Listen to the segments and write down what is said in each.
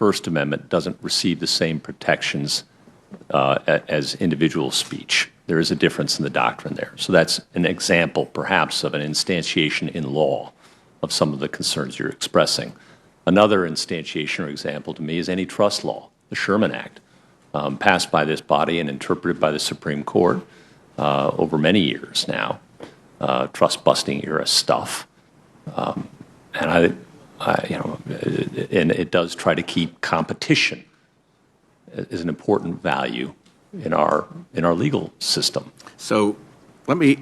First Amendment doesn't receive the same protections as individual speech. There is a difference in the doctrine there. So that's an example, perhaps, of an instantiation in law of some of the concerns you're expressing. Another instantiation or example to me is antitrust law, the Sherman Act, passed by this body and interpreted by the Supreme Court over many years now, trust-busting era stuff. And and it does try to keep competition as an important value in our legal system. So let me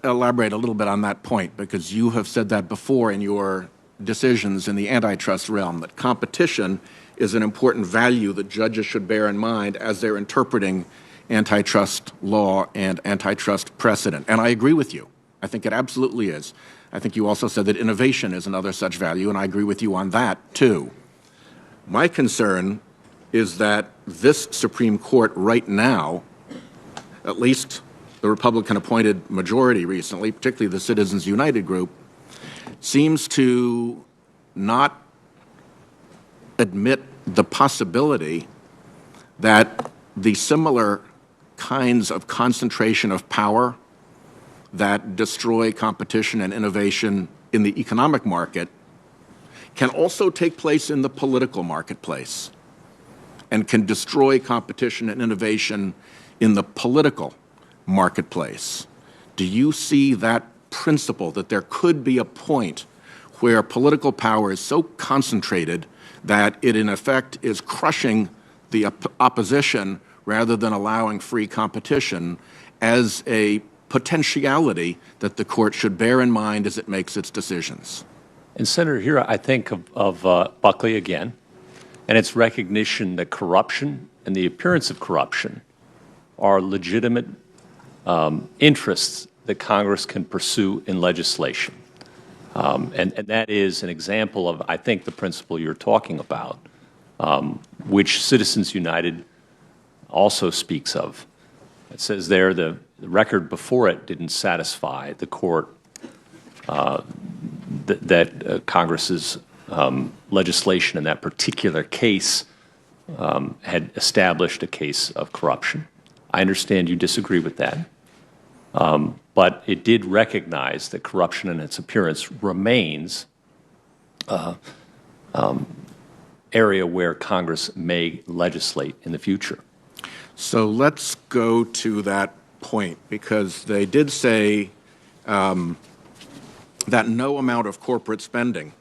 elaborate a little bit on that point, because you have said that before in your decisions in the antitrust realm, that competition is an important value that judges should bear in mind as they're interpreting antitrust law and antitrust precedent. And I agree with you. I think it absolutely is. I think you also said that innovation is another such value, and I agree with you on that, too. My concern is that this Supreme Court right now, at least the Republican-appointed majority recently, particularly the Citizens United group, seems to not admit the possibility that the similar kinds of concentration of power that destroy competition and innovation in the economic market can also take place in the political marketplace and can destroy competition and innovation in the political marketplace. Do you see that principle, that there could be a point where political power is so concentrated that it in effect is crushing the opposition rather than allowing free competition, as a potentiality that the court should bear in mind as it makes its decisions? And Senator, here I think of Buckley again, and its recognition that corruption and the appearance of corruption are legitimate interests that Congress can pursue in legislation. And that is an example of, I think, the principle you're talking about, which Citizens United also speaks of. It says there the record before it didn't satisfy the court that Congress's legislation in that particular case had established a case of corruption. I understand you disagree with that. But it did recognize that corruption and its appearance remains area where Congress may legislate in the future. So let's go to that point, because they did say that no amount of corporate spending,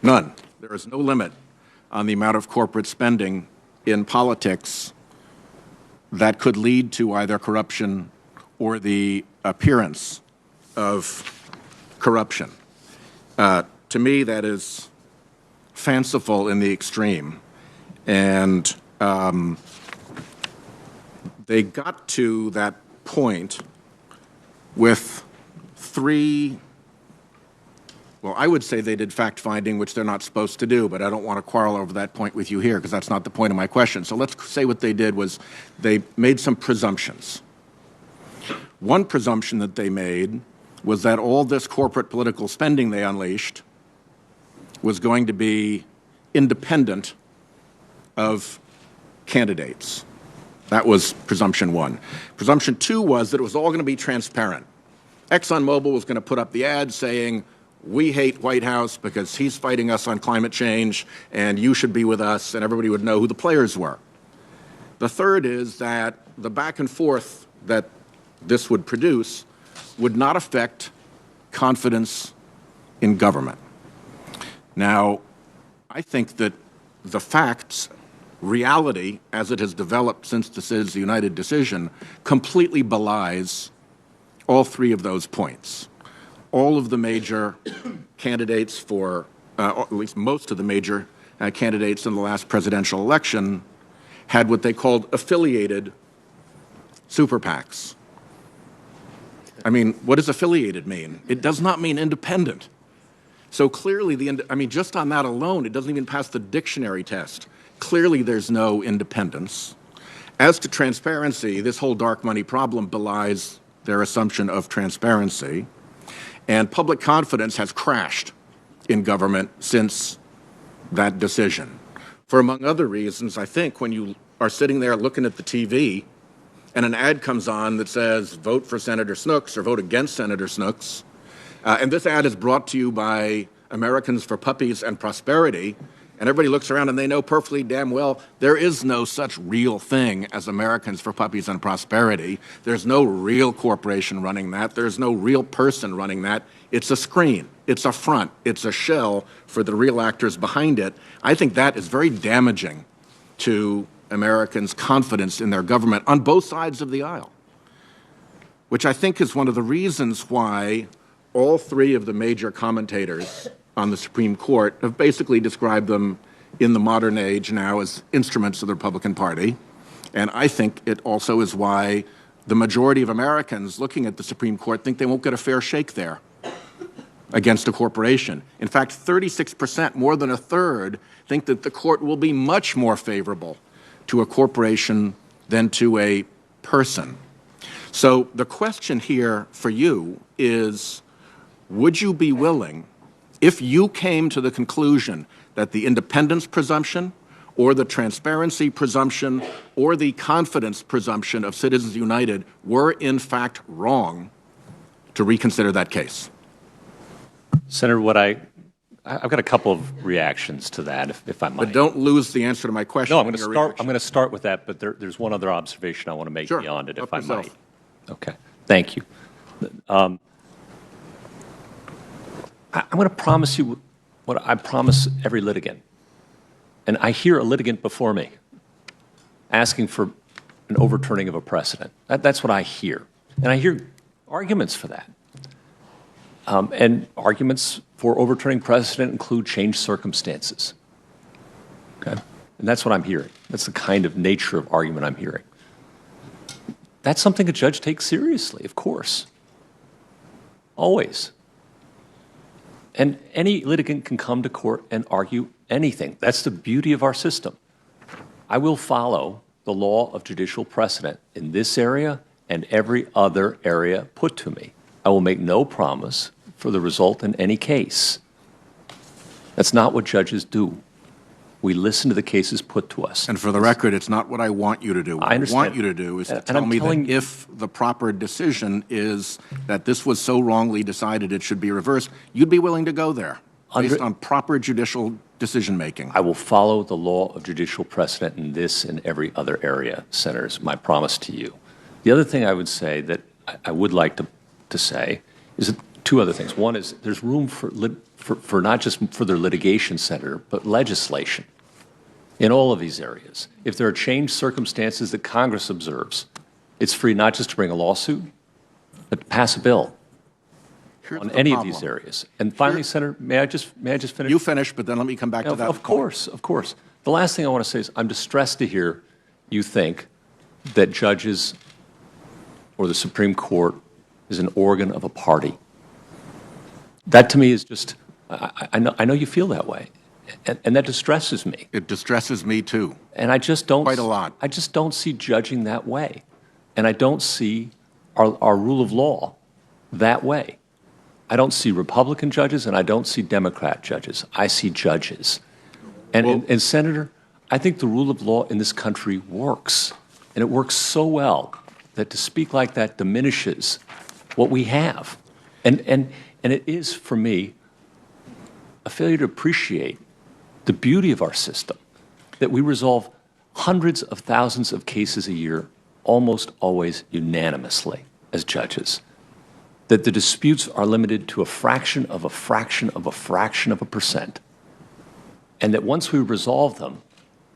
none, there is no limit on the amount of corporate spending in politics that could lead to either corruption or the appearance of corruption. To me, that is fanciful in the extreme. And they got to that point with three, well, I would say they did fact-finding, which they're not supposed to do, but I don't want to quarrel over that point with you here, because that's not the point of my question. So let's say what they did was they made some presumptions. One presumption that they made was that all this corporate political spending they unleashed was going to be independent of candidates. That was presumption one. Presumption two was that it was all going to be transparent. ExxonMobil was going to put up the ad saying, "We hate White House because he's fighting us on climate change, and you should be with us," and everybody would know who the players were. The third is that the back and forth that this would produce would not affect confidence in government. Now, I think that the facts, reality, as it has developed since the Citizens United decision, completely belies all three of those points. All of the major candidates for, or at least most of the major candidates in the last presidential election had what they called affiliated super PACs. I mean, what does affiliated mean? It does not mean independent. So clearly, just on that alone, it doesn't even pass the dictionary test. Clearly, there's no independence. As to transparency, this whole dark money problem belies their assumption of transparency. And public confidence has crashed in government since that decision. For, among other reasons, I think when you are sitting there looking at the TV and an ad comes on that says, vote for Senator Snooks or vote against Senator Snooks, and this ad is brought to you by Americans for Puppies and Prosperity, and everybody looks around and they know perfectly damn well there is no such real thing as Americans for Puppies and Prosperity. There's no real corporation running that. There's no real person running that. It's a screen. It's a front. It's a shell for the real actors behind it. I think that is very damaging to Americans' confidence in their government on both sides of the aisle, which I think is one of the reasons why all three of the major commentators on the Supreme Court have basically described them in the modern age now as instruments of the Republican Party. And I think it also is why the majority of Americans looking at the Supreme Court think they won't get a fair shake there against a corporation. In fact, 36%, more than a third, think that the court will be much more favorable to a corporation than to a person. So the question here for you is, would you be willing, if you came to the conclusion that the independence presumption or the transparency presumption or the confidence presumption of Citizens United were in fact wrong, to reconsider that case? Senator, I've got a couple of reactions to that, if I might. But don't lose the answer to my question. No, I'm going to start with that, but there's one other observation I want to make beyond it, if I might. Okay, thank you. I'm going to promise you what I promise every litigant. And I hear a litigant before me asking for an overturning of a precedent. That's what I hear. And I hear arguments for that. And arguments for overturning precedent include changed circumstances. Okay? And that's what I'm hearing. That's the kind of nature of argument I'm hearing. That's something a judge takes seriously, of course. Always. And any litigant can come to court and argue anything. That's the beauty of our system. I will follow the law of judicial precedent in this area and every other area put to me. I will make no promise for the result in any case. That's not what judges do. We listen to the cases put to us. And for the record, it's not what I want you to do. What I want you to do is to tell me that if the proper decision is that this was so wrongly decided it should be reversed, you'd be willing to go there based on proper judicial decision-making. I will follow the law of judicial precedent in this and every other area, Senators, my promise to you. The other thing I would say that I would like to say is that two other things. One is there's room for not just further litigation, Senator, but legislation in all of these areas. If there are changed circumstances that Congress observes, it's free not just to bring a lawsuit, but to pass a bill on any of these areas. And finally, Senator, may I just finish? You finish, but then let me come back to that. Of course. The last thing I want to say is I'm distressed to hear you think that judges or the Supreme Court is an organ of a party. That to me is just, I know you feel that way. And that distresses me. It distresses me too. And I just don't. Quite a lot. I just don't see judging that way. And I don't see our rule of law that way. I don't see Republican judges and I don't see Democrat judges. I see judges. And Senator, I think the rule of law in this country works. And it works so well that to speak like that diminishes what we have. And it is, for me, a failure to appreciate the beauty of our system, that we resolve hundreds of thousands of cases a year, almost always unanimously as judges, that the disputes are limited to a fraction of a fraction of a fraction of a percent, and that once we resolve them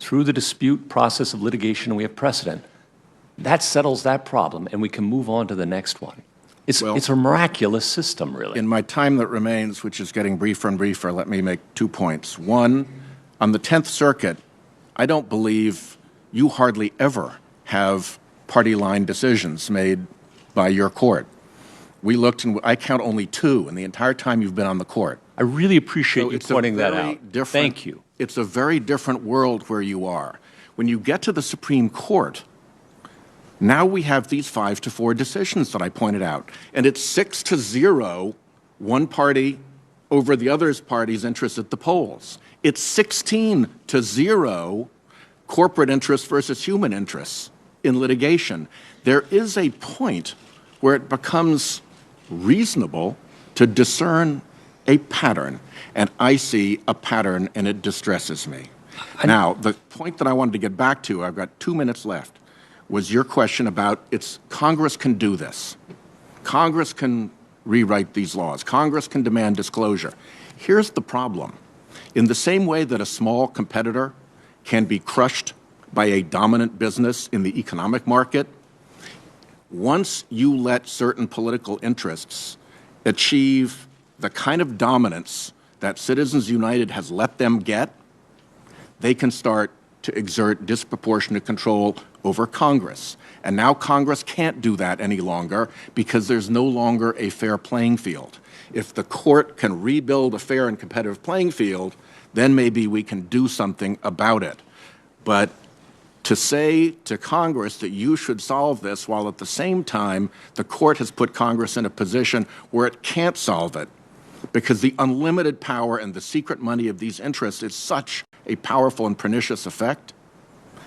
through the dispute process of litigation and we have precedent, that settles that problem and we can move on to the next one. It's a miraculous system, really. In my time that remains, which is getting briefer and briefer, let me make 2 points. One, on the 10th Circuit, I don't believe you hardly ever have party line decisions made by your court. We looked, and I count only 2 in the entire time you've been on the court. I really appreciate you pointing that out. Thank you. It's a very different world where you are. When you get to the Supreme Court, now we have these 5-4 decisions that I pointed out, and it's 6-0, one party over the other party's interest at the polls. It's 16-0 corporate interests versus human interests in litigation. There is a point where it becomes reasonable to discern a pattern, and I see a pattern and it distresses me. Now, the point that I wanted to get back to, I've got 2 minutes left, was your question about Congress can do this. Congress can rewrite these laws. Congress can demand disclosure. Here's the problem. In the same way that a small competitor can be crushed by a dominant business in the economic market, once you let certain political interests achieve the kind of dominance that Citizens United has let them get, they can start to exert disproportionate control over Congress. And now Congress can't do that any longer because there's no longer a fair playing field. If the court can rebuild a fair and competitive playing field, then maybe we can do something about it. But to say to Congress that you should solve this while at the same time the court has put Congress in a position where it can't solve it because the unlimited power and the secret money of these interests is such a powerful and pernicious effect,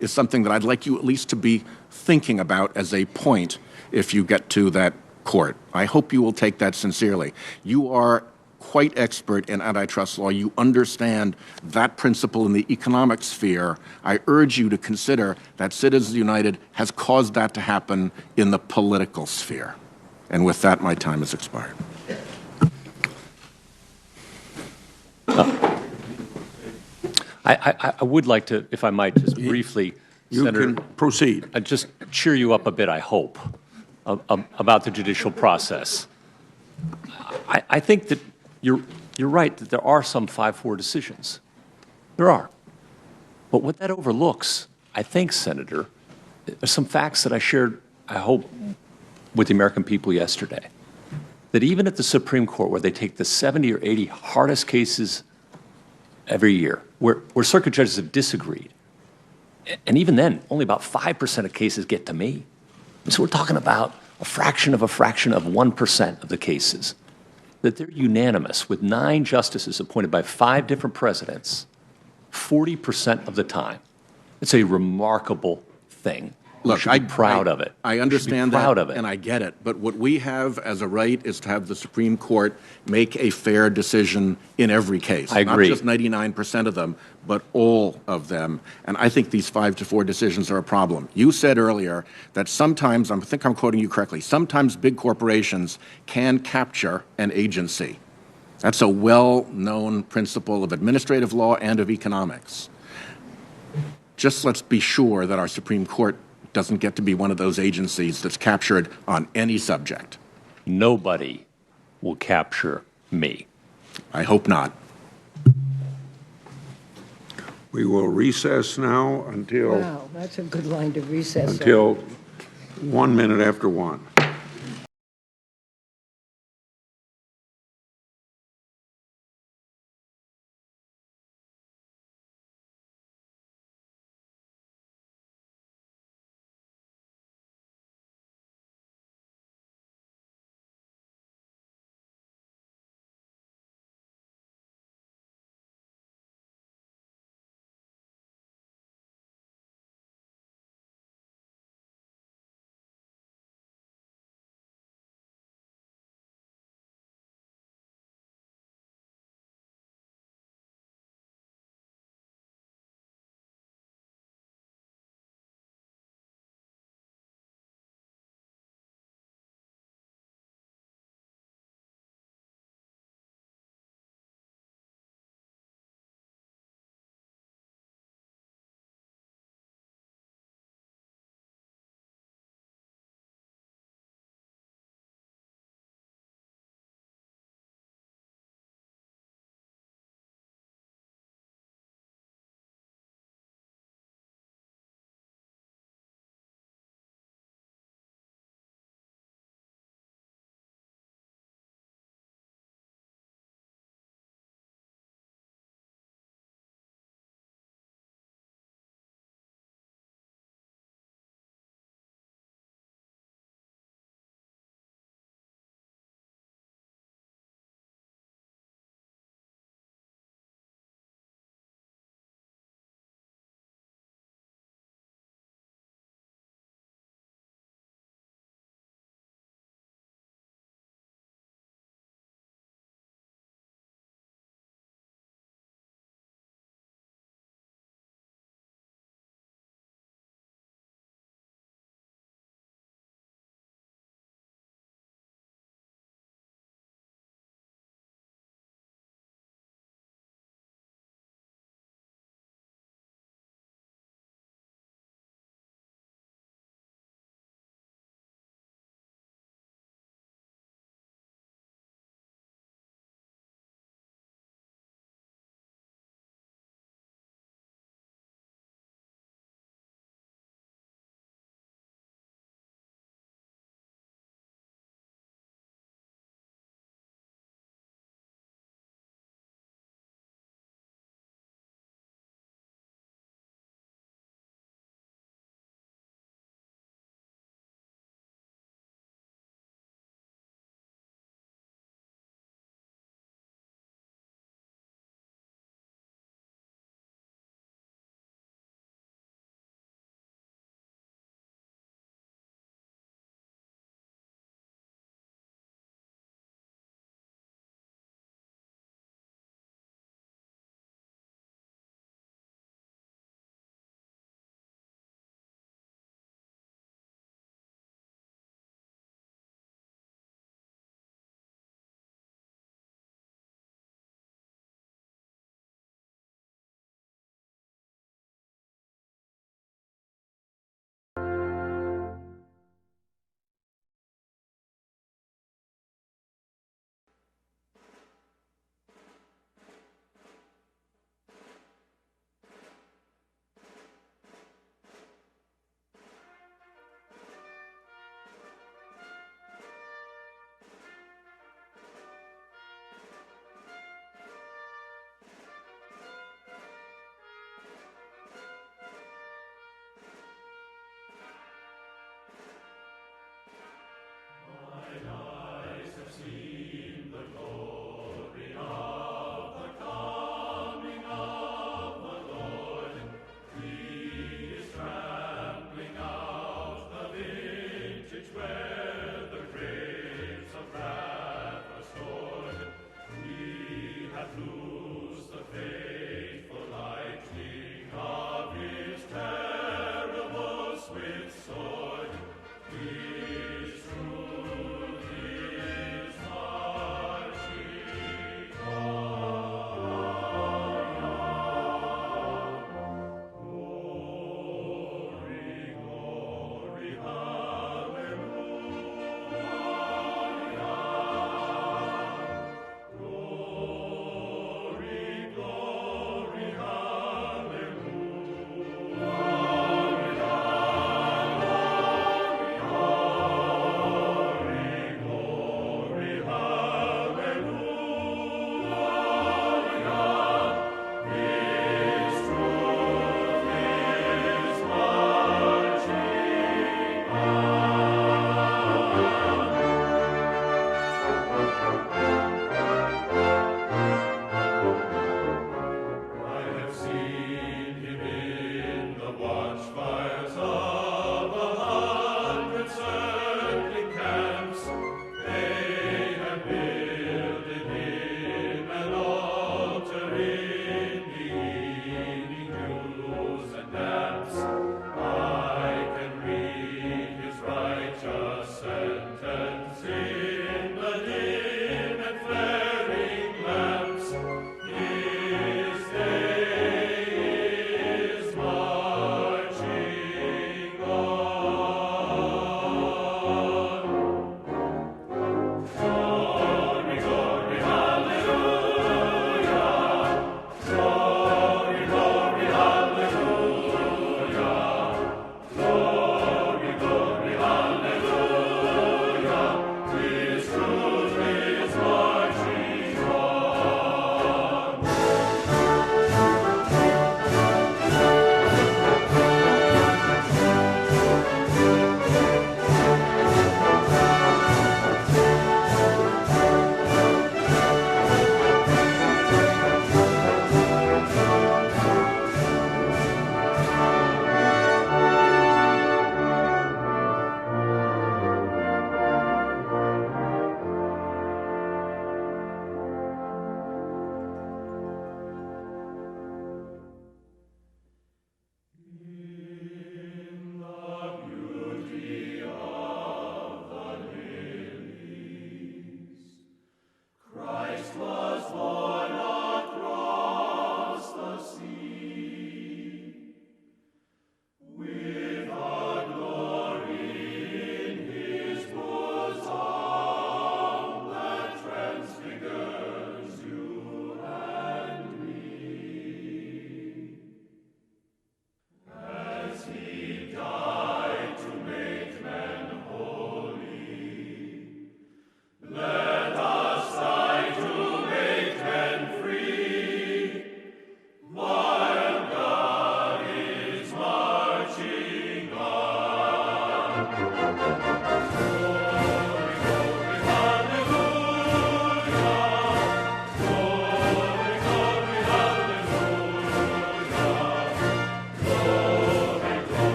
is something that I'd like you at least to be thinking about as a point if you get to that court. I hope you will take that sincerely. You are quite expert in antitrust law. You understand that principle in the economic sphere. I urge you to consider that Citizens United has caused that to happen in the political sphere. And with that, my time has expired. I would like to, if I might, just briefly, You Senator, can proceed. just cheer you up a bit, I hope, about the judicial process. I think that you're right that there are some 5-4 decisions. There are. But what that overlooks, I think, Senator, are some facts that I shared, I hope, with the American people yesterday. That even at the Supreme Court, where they take the 70 or 80 hardest cases every year, where circuit judges have disagreed, and even then, only about 5% of cases get to me. And so we're talking about a fraction of 1% of the cases, that they're unanimous with 9 justices appointed by 5 different presidents 40% of the time. It's a remarkable thing. Look, we should be proud of it. I understand proud that, of it. and I get it. But what we have as a right is to have the Supreme Court make a fair decision in every case. I agree. Not just 99% of them, but all of them. And I think these 5-4 decisions are a problem. You said earlier that sometimes, I think I'm quoting you correctly, sometimes big corporations can capture an agency. That's a well-known principle of administrative law and of economics. Just let's be sure that our Supreme Court doesn't get to be one of those agencies that's captured on any subject. Nobody will capture me. I hope not. We will recess now until Wow, that's a good line to recess on. until 1 minute after 1.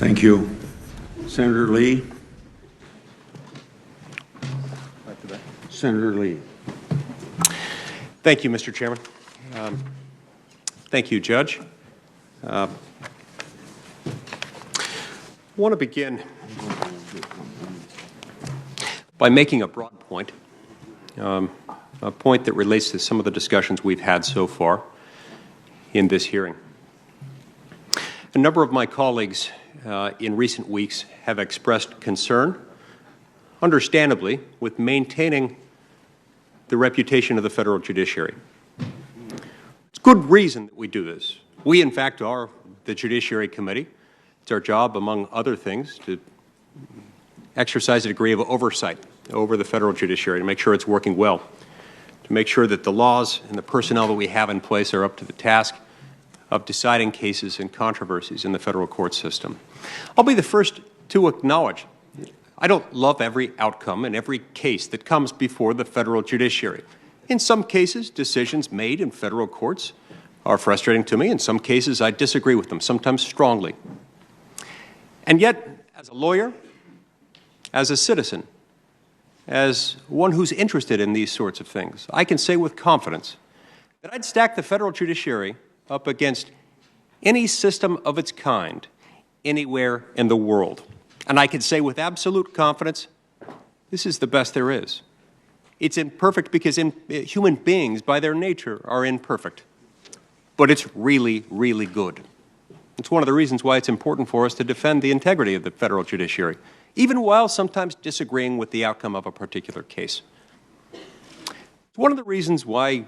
Thank you. Senator Lee. Senator Lee. Thank you, Mr. Chairman. Thank you, Judge. I want to begin by making a broad point, a point that relates to some of the discussions we've had so far in this hearing. A number of my colleagues in recent weeks have expressed concern, understandably, with maintaining the reputation of the federal judiciary. It's good reason that we do this. We, in fact, are the Judiciary Committee. It's our job, among other things, to exercise a degree of oversight over the federal judiciary, to make sure it's working well, to make sure that the laws and the personnel that we have in place are up to the task of deciding cases and controversies in the federal court system. I'll be the first to acknowledge I don't love every outcome in every case that comes before the federal judiciary. In some cases, decisions made in federal courts are frustrating to me. In some cases, I disagree with them, sometimes strongly. And yet, as a lawyer, as a citizen, as one who's interested in these sorts of things, I can say with confidence that I'd stack the federal judiciary up against any system of its kind anywhere in the world. And I can say with absolute confidence, this is the best there is. It's imperfect because human beings, by their nature, are imperfect. But it's really, really good. It's one of the reasons why it's important for us to defend the integrity of the federal judiciary, even while sometimes disagreeing with the outcome of a particular case. It's one of the reasons why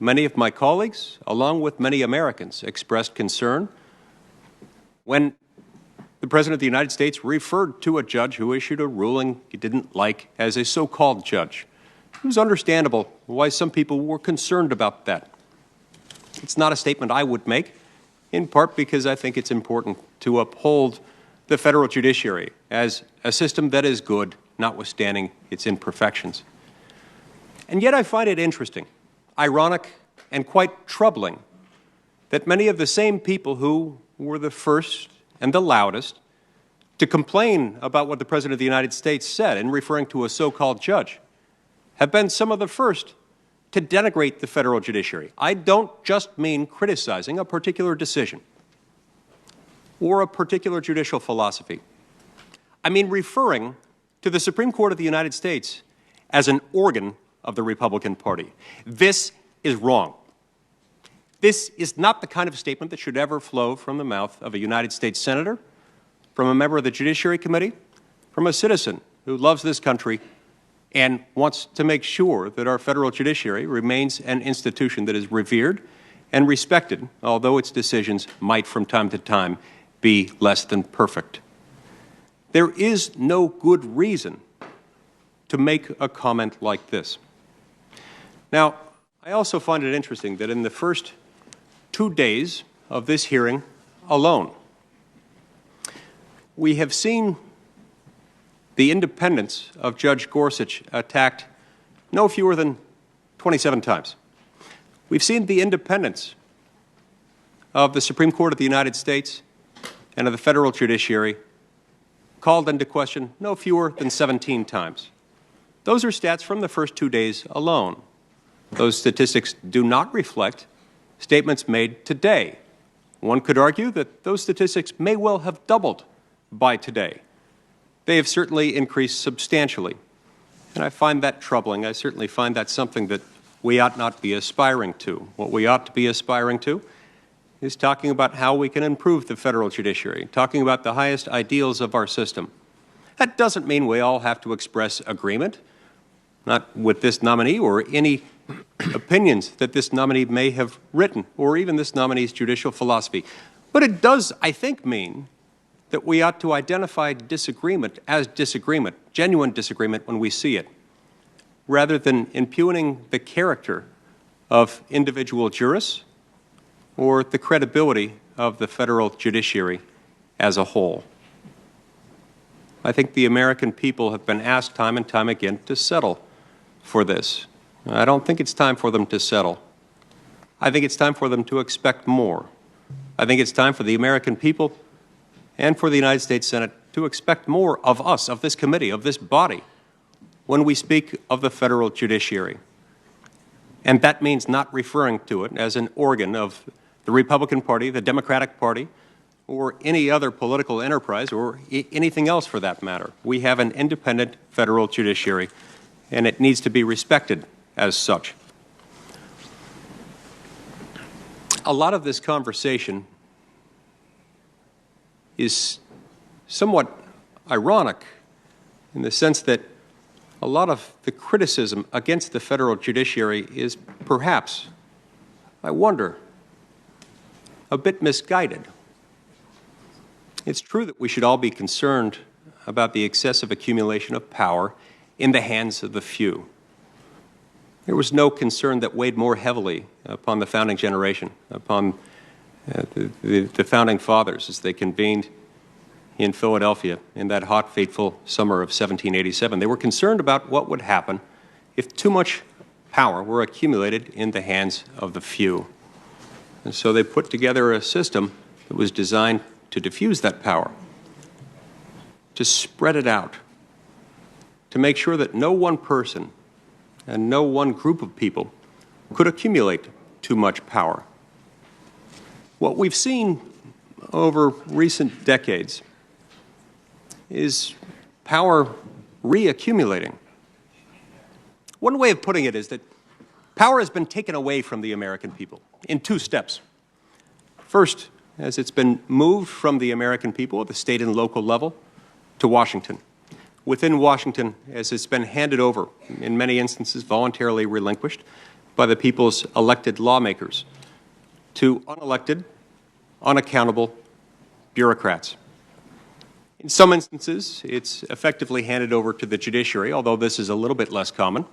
many of my colleagues, along with many Americans, expressed concern when the President of the United States referred to a judge who issued a ruling he didn't like as a so-called judge. It was understandable why some people were concerned about that. It's not a statement I would make, in part because I think it's important to uphold the federal judiciary as a system that is good, notwithstanding its imperfections. And yet I find it interesting, ironic, and quite troubling that many of the same people who were the first and the loudest to complain about what the President of the United States said in referring to a so-called judge have been some of the first to denigrate the federal judiciary. I don't just mean criticizing a particular decision or a particular judicial philosophy. I mean referring to the Supreme Court of the United States as an organ of the Republican Party. This is wrong. This is not the kind of statement that should ever flow from the mouth of a United States senator, from a member of the Judiciary Committee, from a citizen who loves this country and wants to make sure that our federal judiciary remains an institution that is revered and respected, although its decisions might from time to time be less than perfect. There is no good reason to make a comment like this. Now, I also find it interesting that in the first 2 days of this hearing alone, we have seen the independence of Judge Gorsuch attacked no fewer than 27 times. We've seen the independence of the Supreme Court of the United States and of the federal judiciary called into question no fewer than 17 times. Those are stats from the first 2 days alone. Those statistics do not reflect statements made today. One could argue that those statistics may well have doubled by today. They have certainly increased substantially, and I find that troubling. I certainly find that something that we ought not be aspiring to. What we ought to be aspiring to is talking about how we can improve the federal judiciary, talking about the highest ideals of our system. That doesn't mean we all have to express agreement, not with this nominee or any opinions that this nominee may have written, or even this nominee's judicial philosophy. But it does, I think, mean that we ought to identify disagreement as disagreement, genuine disagreement when we see it, rather than impugning the character of individual jurists or the credibility of the federal judiciary as a whole. I think the American people have been asked time and time again to settle for this. I don't think it's time for them to settle. I think it's time for them to expect more. I think it's time for the American people and for the United States Senate to expect more of us, of this committee, of this body, when we speak of the federal judiciary. And that means not referring to it as an organ of the Republican Party, the Democratic Party, or any other political enterprise, or anything else for that matter. We have an independent federal judiciary, and it needs to be respected as such. A lot of this conversation is somewhat ironic in the sense that a lot of the criticism against the federal judiciary is perhaps, I wonder, a bit misguided. It's true that we should all be concerned about the excessive accumulation of power in the hands of the few. There was no concern that weighed more heavily upon the founding generation, upon the founding fathers as they convened in Philadelphia in that hot, fateful summer of 1787. They were concerned about what would happen if too much power were accumulated in the hands of the few. And so they put together a system that was designed to diffuse that power, to spread it out, to make sure that no one person and no one group of people could accumulate too much power. What we've seen over recent decades is power reaccumulating. One way of putting it is that power has been taken away from the American people in 2 steps. First, as it's been moved from the American people at the state and local level to Washington. Within Washington, as it's been handed over, in many instances voluntarily relinquished, by the people's elected lawmakers to unelected, unaccountable bureaucrats. In some instances, it's effectively handed over to the judiciary, although this is a little bit less common.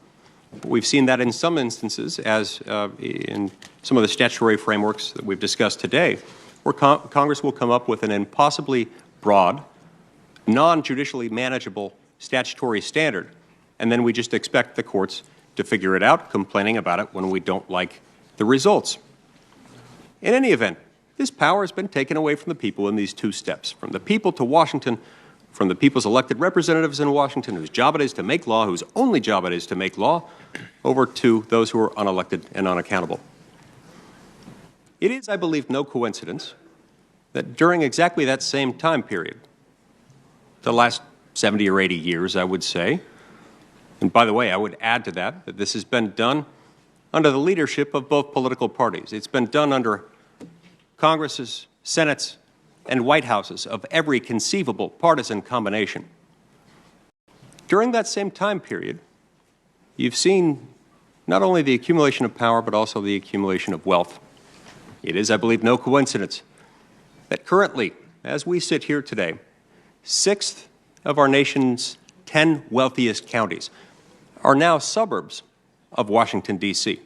We've seen that in some instances, as in some of the statutory frameworks that we've discussed today, where Congress will come up with an impossibly broad, non-judicially manageable statutory standard, and then we just expect the courts to figure it out, complaining about it when we don't like the results. In any event, this power has been taken away from the people in these 2 steps, from the people to Washington, from the people's elected representatives in Washington, whose job it is to make law, whose only job it is to make law, over to those who are unelected and unaccountable. It is, I believe, no coincidence that during exactly that same time period, the last 70 or 80 years, I would say, and by the way, I would add to that, that this has been done under the leadership of both political parties. It's been done under Congresses, Senates, and White Houses of every conceivable partisan combination. During that same time period, you've seen not only the accumulation of power, but also the accumulation of wealth. It is, I believe, no coincidence that currently, as we sit here today, 6 of our nation's 10 wealthiest counties are now suburbs of Washington, D.C.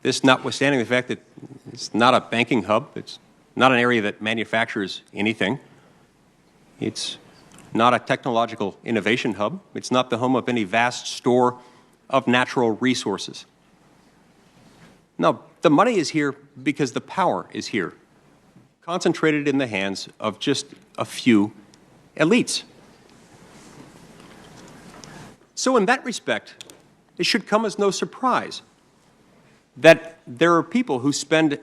This notwithstanding the fact that it's not a banking hub, it's not an area that manufactures anything, it's not a technological innovation hub, it's not the home of any vast store of natural resources. No, the money is here because the power is here, concentrated in the hands of just a few elites. So in that respect, it should come as no surprise that there are people who spend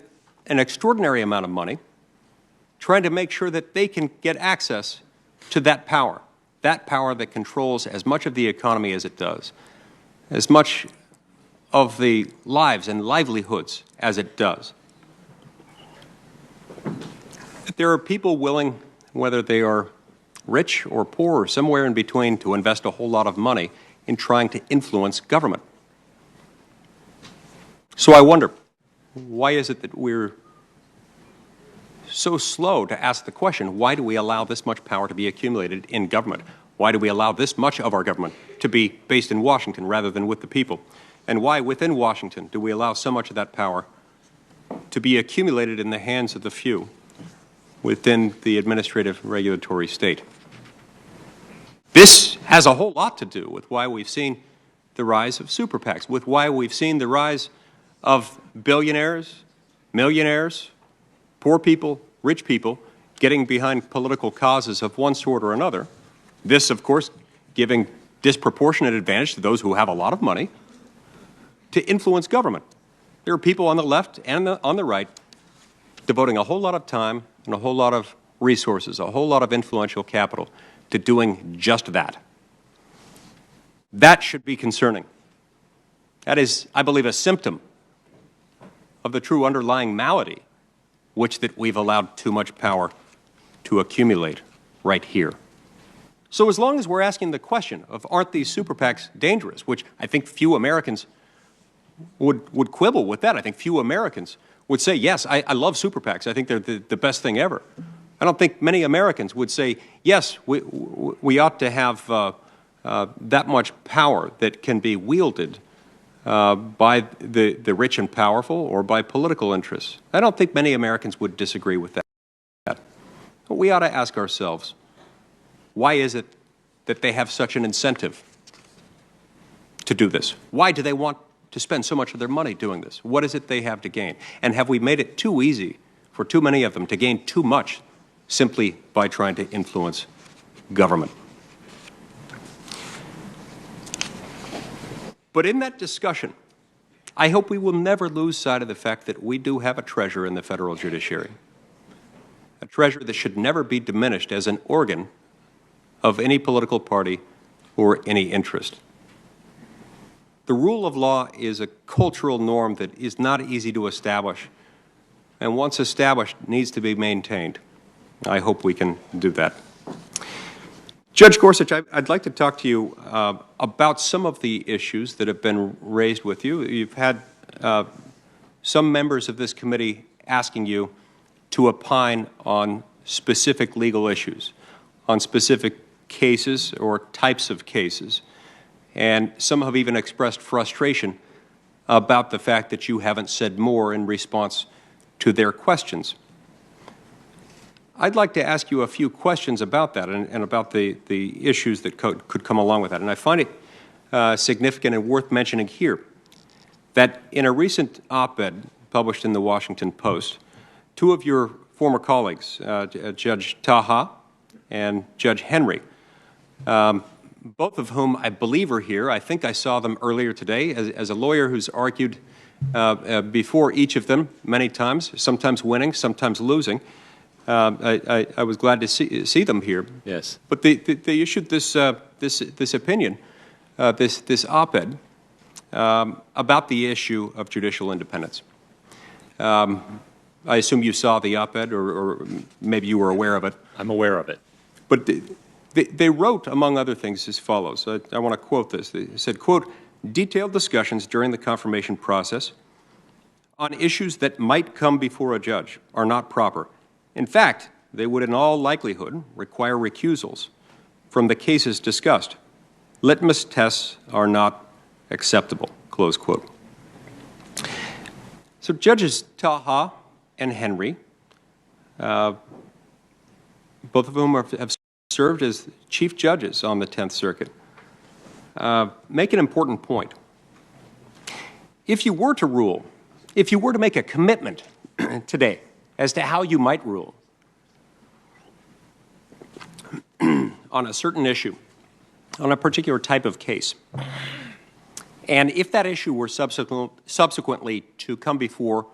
an extraordinary amount of money trying to make sure that they can get access to that power that controls as much of the economy as it does, as much of the lives and livelihoods as it does. There are people willing, whether they are rich or poor or somewhere in between, to invest a whole lot of money in trying to influence government. So I wonder, why is it that we're so slow to ask the question, why do we allow this much power to be accumulated in government? Why do we allow this much of our government to be based in Washington rather than with the people? And why within Washington do we allow so much of that power to be accumulated in the hands of the few within the administrative regulatory state? This has a whole lot to do with why we've seen the rise of super PACs, with why we've seen the rise of billionaires, millionaires, poor people, rich people getting behind political causes of one sort or another. This, of course, giving disproportionate advantage to those who have a lot of money to influence government. There are people on the left and on the right devoting a whole lot of time and a whole lot of resources, a whole lot of influential capital to doing just that. That should be concerning. That is, I believe, a symptom of the true underlying malady, which that we've allowed too much power to accumulate right here. So as long as we're asking the question of aren't these super PACs dangerous, which I think few Americans would quibble with that. I think few Americans would say, yes, I love super PACs. I think they're the best thing ever. I don't think many Americans would say, yes, we ought to have that much power that can be wielded by the rich and powerful or by political interests. I don't think many Americans would disagree with that. But we ought to ask ourselves, why is it that they have such an incentive to do this? Why do they want to spend so much of their money doing this? What is it they have to gain? And have we made it too easy for too many of them to gain too much simply by trying to influence government? But in that discussion, I hope we will never lose sight of the fact that we do have a treasure in the federal judiciary, a treasure that should never be diminished as an organ of any political party or any interest. The rule of law is a cultural norm that is not easy to establish, and once established, needs to be maintained. I hope we can do that. Judge Gorsuch, I'd like to talk to you about some of the issues that have been raised with you. You've had some members of this committee asking you to opine on specific legal issues, on specific cases or types of cases. And some have even expressed frustration about the fact that you haven't said more in response to their questions. I'd like to ask you a few questions about that and about the issues that could come along with that. And I find it significant and worth mentioning here that in a recent op-ed published in the Washington Post, 2 of your former colleagues, Judge Taha and Judge Henry, both of whom I believe are here. I think I saw them earlier today. As a lawyer who's argued before each of them many times, sometimes winning, sometimes losing, I was glad to see them here. Yes. But they issued this opinion, this op-ed about the issue of judicial independence. I assume you saw the op-ed, or maybe you were aware of it. I'm aware of it. But They wrote, among other things, as follows. I want to quote this. They said, quote, detailed discussions during the confirmation process on issues that might come before a judge are not proper. In fact, they would in all likelihood require recusals from the cases discussed. Litmus tests are not acceptable, close quote. So Judges Taha and Henry, both of whom have served as chief judges on the 10th Circuit, make an important point. If you were to rule, if you were to make a commitment today as to how you might rule on a certain issue, on a particular type of case, and if that issue were subsequently to come before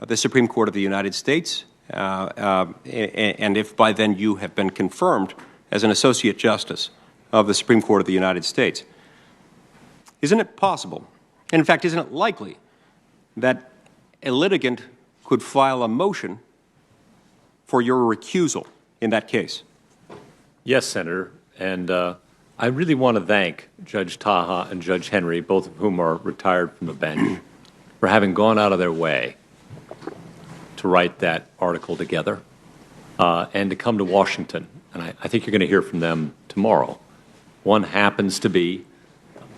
the Supreme Court of the United States, and if by then you have been confirmed as an Associate Justice of the Supreme Court of the United States, isn't it possible, and in fact, isn't it likely, that a litigant could file a motion for your recusal in that case? Yes, Senator, and I really want to thank Judge Taha and Judge Henry, both of whom are retired from the bench, for having gone out of their way to write that article together and to come to Washington. And I think you're going to hear from them tomorrow. One happens to be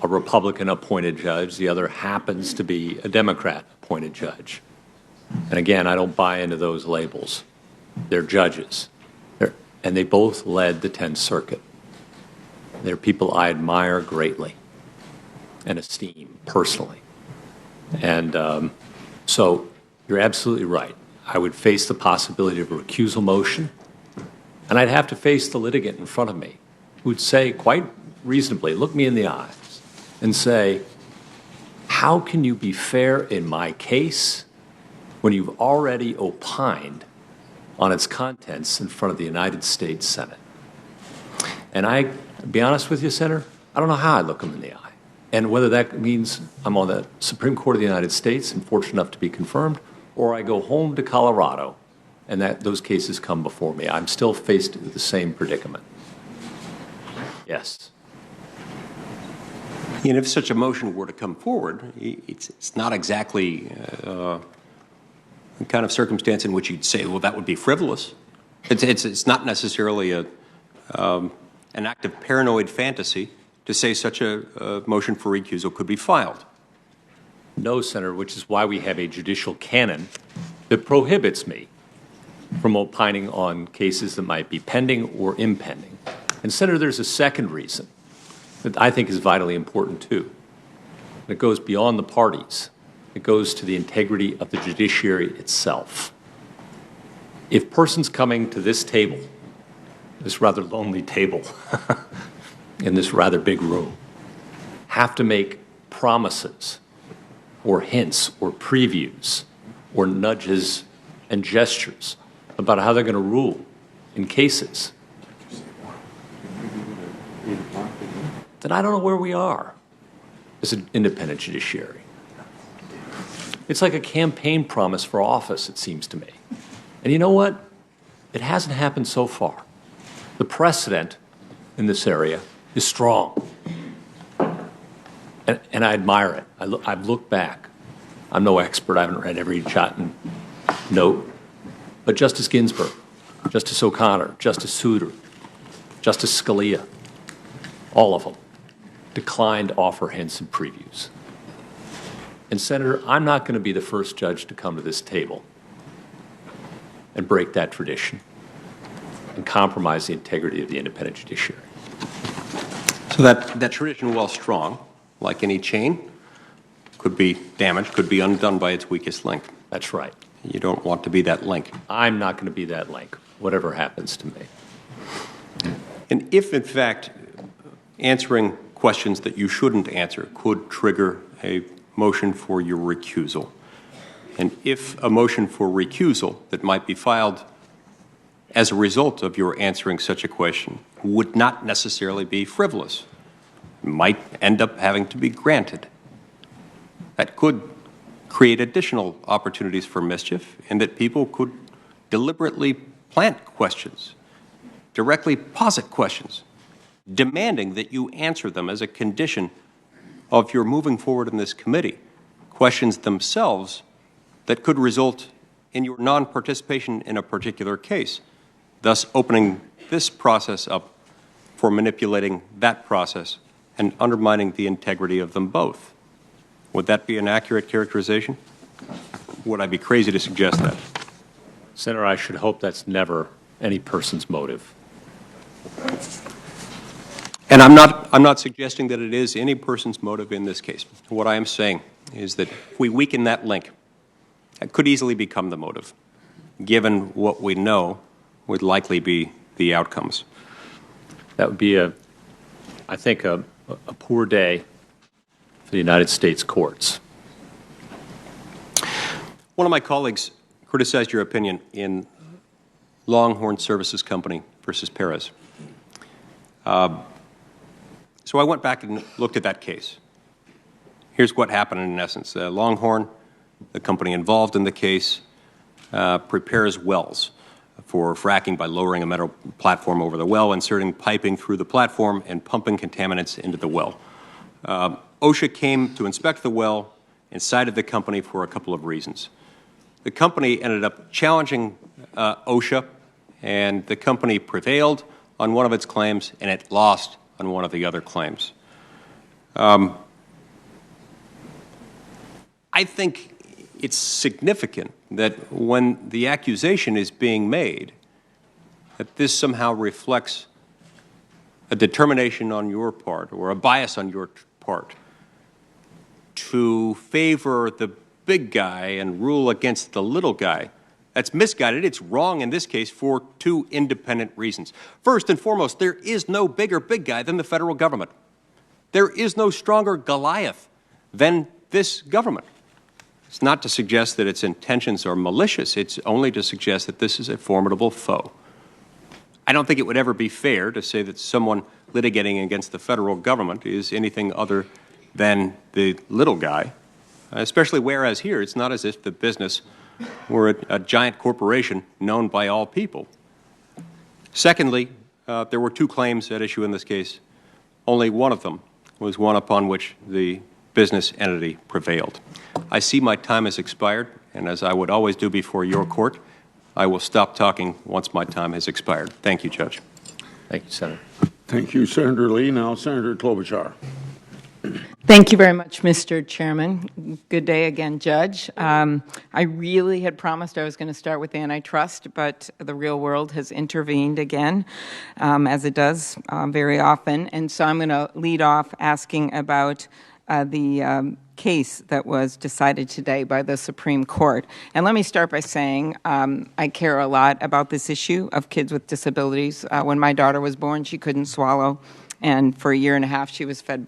a Republican-appointed judge. The other happens to be a Democrat-appointed judge. And again, I don't buy into those labels. They're judges. And they both led the 10th Circuit. They're people I admire greatly and esteem personally. And so you're absolutely right. I would face the possibility of a recusal motion, and I'd have to face the litigant in front of me who would say quite reasonably, look me in the eyes, and say, how can you be fair in my case when you've already opined on its contents in front of the United States Senate? And to be honest with you, Senator, I don't know how I look them in the eye. And whether that means I'm on the Supreme Court of the United States and fortunate enough to be confirmed, or I go home to Colorado and those cases come before me, I'm still faced with the same predicament. Yes. And if such a motion were to come forward, it's not exactly the kind of circumstance in which you'd say, well, that would be frivolous. It's not necessarily an act of paranoid fantasy to say such a motion for recusal could be filed. No, Senator, which is why we have a judicial canon that prohibits me from opining on cases that might be pending or impending. And, Senator, there's a second reason that I think is vitally important, too. It goes beyond the parties. It goes to the integrity of the judiciary itself. If persons coming to this table, this rather lonely table in this rather big room, have to make promises or hints or previews or nudges and gestures about how they're going to rule in cases, then I don't know where we are as an independent judiciary. It's like a campaign promise for office, it seems to me. And you know what? It hasn't happened so far. The precedent in this area is strong. And I admire it. I've looked back. I'm no expert. I haven't read every jot and note. But Justice Ginsburg, Justice O'Connor, Justice Souter, Justice Scalia, all of them declined to offer hints and previews. And, Senator, I'm not going to be the first judge to come to this table and break that tradition and compromise the integrity of the independent judiciary. So that tradition, while strong, like any chain, could be damaged, could be undone by its weakest link. That's right. You don't want to be that link. I'm not going to be that link, whatever happens to me. And if, in fact, answering questions that you shouldn't answer could trigger a motion for your recusal, and if a motion for recusal that might be filed as a result of your answering such a question would not necessarily be frivolous, might end up having to be granted, that could create additional opportunities for mischief, and that people could deliberately plant questions directly posit questions, demanding that you answer them as a condition of your moving forward in this committee, questions themselves that could result in your non-participation in a particular case, thus opening this process up for manipulating that process and undermining the integrity of them both. Would that be an accurate characterization? Would I be crazy to suggest that? Senator, I should hope that's never any person's motive. And I'm not suggesting that it is any person's motive in this case. What I am saying is that if we weaken that link, that could easily become the motive, given what we know would likely be the outcomes. That would be, I think, a poor day for the United States courts. One of my colleagues criticized your opinion in Longhorn Services Company versus Perez. So I went back and looked at that case. Here's what happened in essence. Longhorn, the company involved in the case, prepares wells for fracking by lowering a metal platform over the well, inserting piping through the platform, and pumping contaminants into the well. OSHA came to inspect the well and cited the company for a couple of reasons. The company ended up challenging OSHA, and the company prevailed on one of its claims, and it lost on one of the other claims. I think it's significant that when the accusation is being made, that this somehow reflects a determination on your part or a bias on your part to favor the big guy and rule against the little guy. That's misguided. It's wrong in this case for two independent reasons. First and foremost, there is no bigger big guy than the federal government. There is no stronger Goliath than this government. It's not to suggest that its intentions are malicious. It's only to suggest that this is a formidable foe. I don't think it would ever be fair to say that someone litigating against the federal government is anything other than the little guy, especially whereas here it's not as if the business were a giant corporation known by all people. Secondly, there were two claims at issue in this case. Only one of them was one upon which the business entity prevailed. I see my time has expired, and as I would always do before your court, I will stop talking once my time has expired. Thank you, Judge. Thank you, Senator. Thank you, Senator Lee. Now, Senator Klobuchar. Thank you very much, Mr. Chairman. Good day again, Judge. I really had promised I was going to start with antitrust, but the real world has intervened again, as it does very often. And so I'm going to lead off asking about the case that was decided today by the Supreme Court. And let me start by saying I care a lot about this issue of kids with disabilities. When my daughter was born, she couldn't swallow, and for a year and a half she was fed.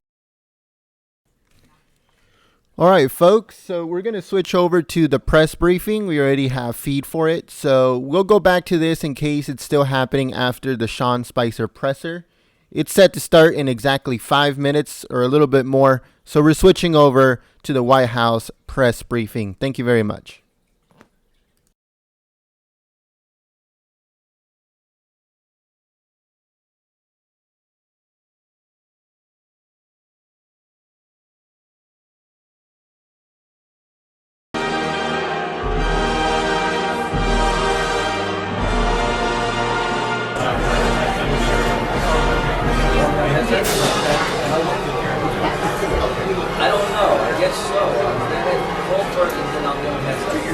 All right, folks, so we're going to switch over to the press briefing. We already have feed for it, so we'll go back to this in case it's still happening after the Sean Spicer presser. It's set to start in exactly 5 minutes or a little bit more, so we're switching over to the White House press briefing. Thank you very much. I don't know. I guess so. Cold turkey, then I'll go next week.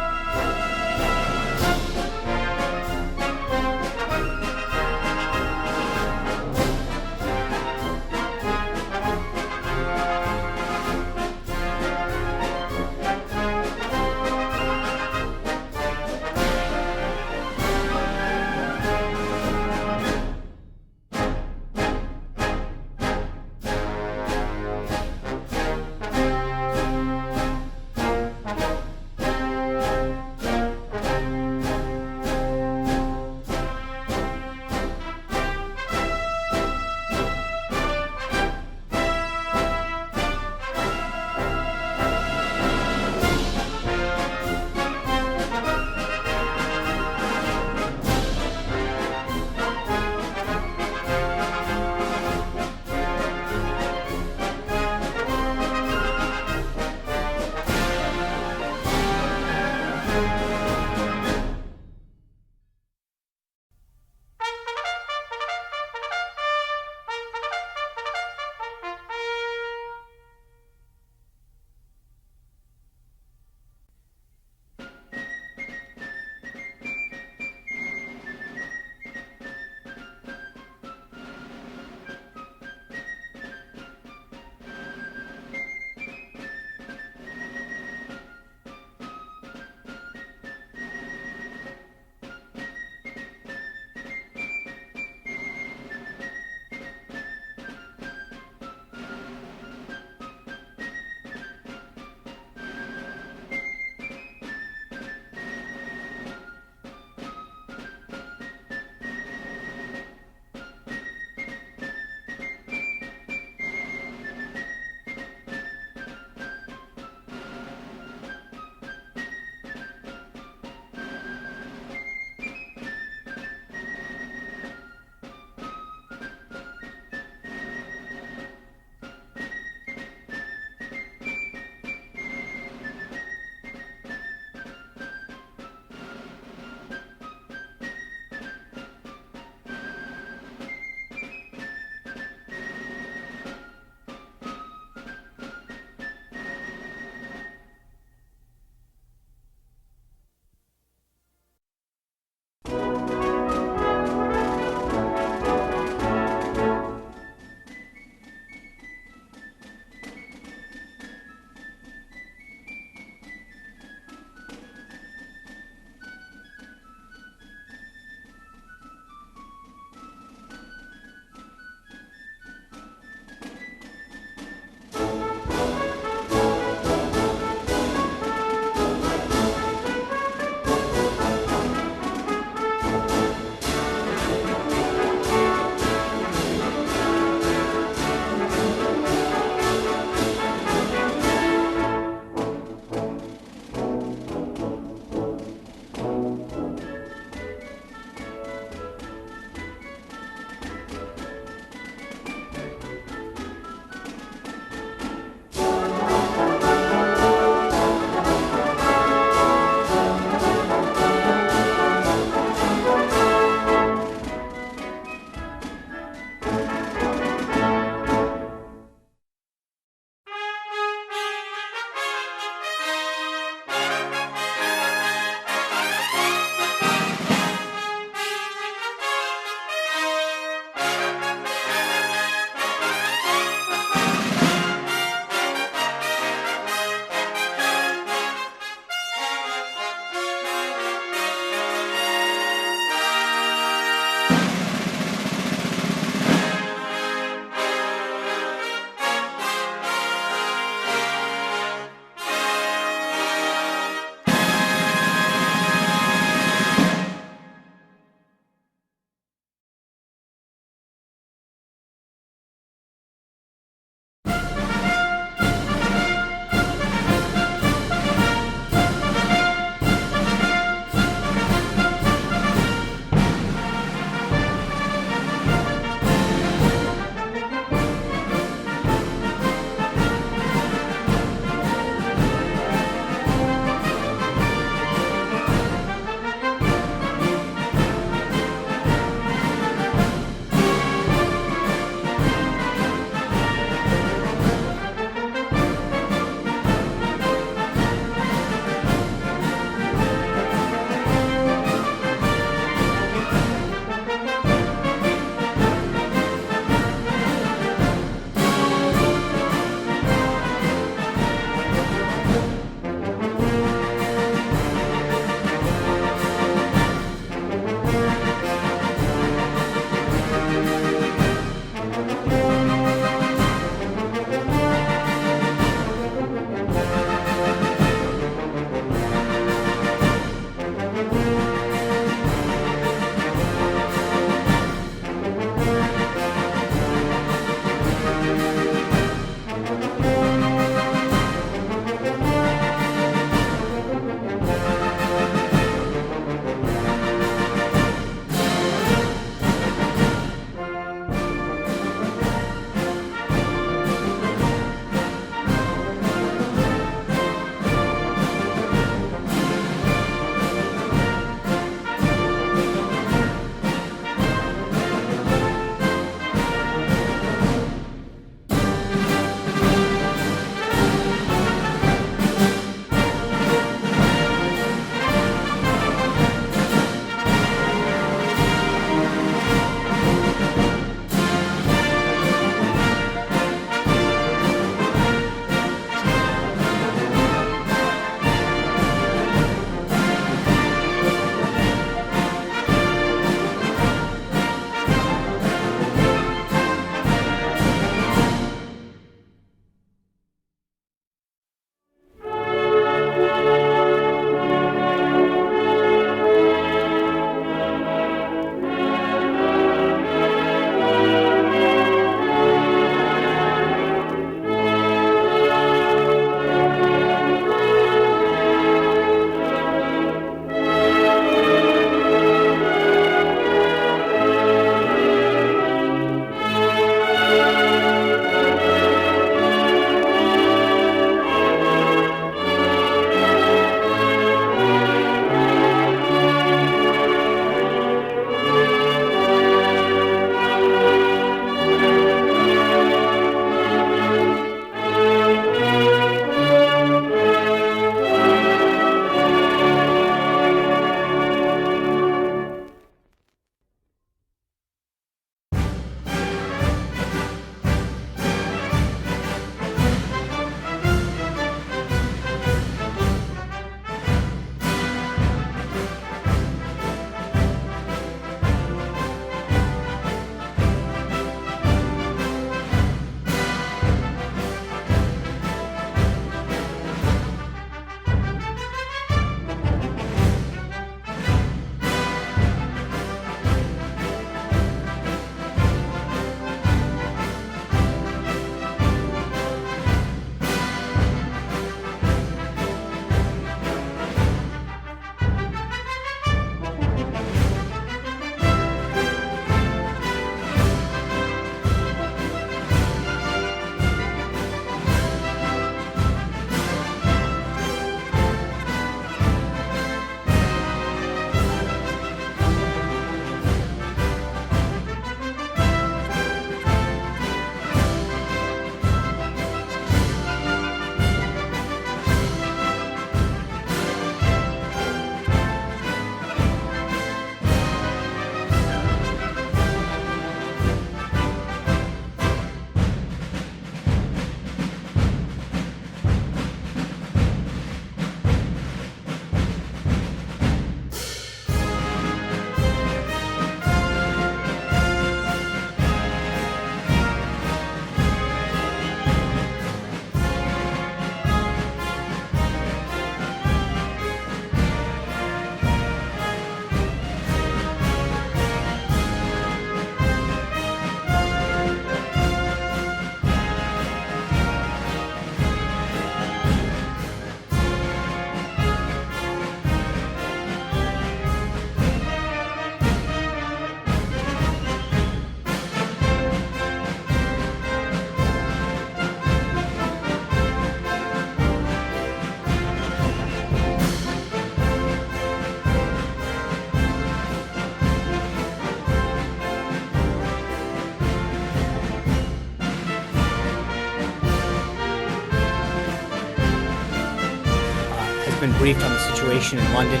been briefed on the situation in London.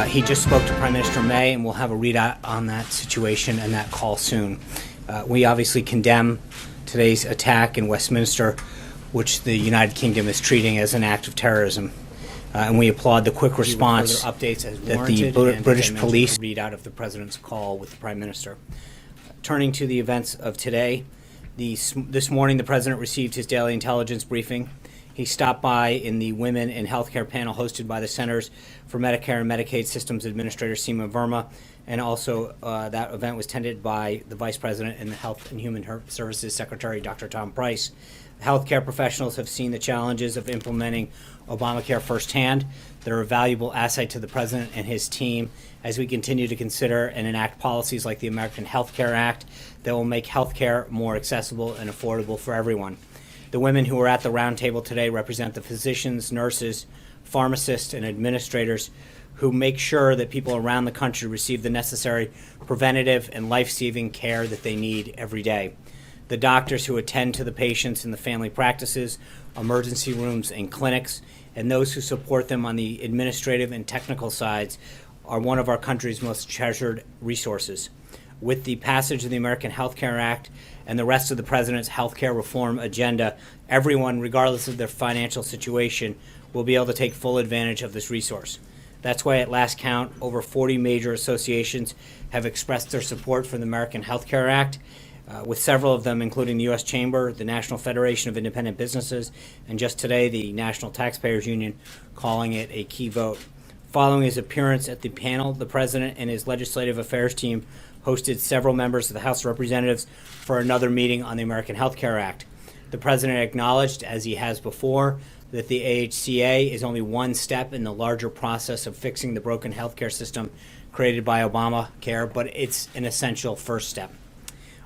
He just spoke to Prime Minister May, and we'll have a readout on that situation and that call soon. We obviously condemn today's attack in Westminster, which the United Kingdom is treating as an act of terrorism. And we applaud the quick response updates as that the British police readout of the President's call with the Prime Minister. Turning to the events of today, this morning the President received his daily intelligence briefing. He stopped by in the Women in Healthcare panel hosted by the Centers for Medicare and Medicaid Systems Administrator Seema Verma, and also that event was attended by the Vice President and the Health and Human Services Secretary, Dr. Tom Price. Healthcare professionals have seen the challenges of implementing Obamacare firsthand. They're a valuable asset to the President and his team as we continue to consider and enact policies like the American Health Care Act that will make healthcare more accessible and affordable for everyone. The women who are at the roundtable today represent the physicians, nurses, pharmacists, and administrators who make sure that people around the country receive the necessary preventative and life-saving care that they need every day. The doctors who attend to the patients in the family practices, emergency rooms, and clinics, and those who support them on the administrative and technical sides are one of our country's most treasured resources. With the passage of the American Health Care Act and the rest of the President's health care reform agenda, everyone, regardless of their financial situation, will be able to take full advantage of this resource. That's why at last count, over 40 major associations have expressed their support for the American Health Care Act, with several of them, including the U.S. Chamber, the National Federation of Independent Businesses, and just today, the National Taxpayers Union, calling it a key vote. Following his appearance at the panel, the President and his Legislative Affairs team hosted several members of the House of Representatives for another meeting on the American Health Care Act. The President acknowledged, as he has before, that the AHCA is only one step in the larger process of fixing the broken healthcare system created by Obamacare, but it's an essential first step.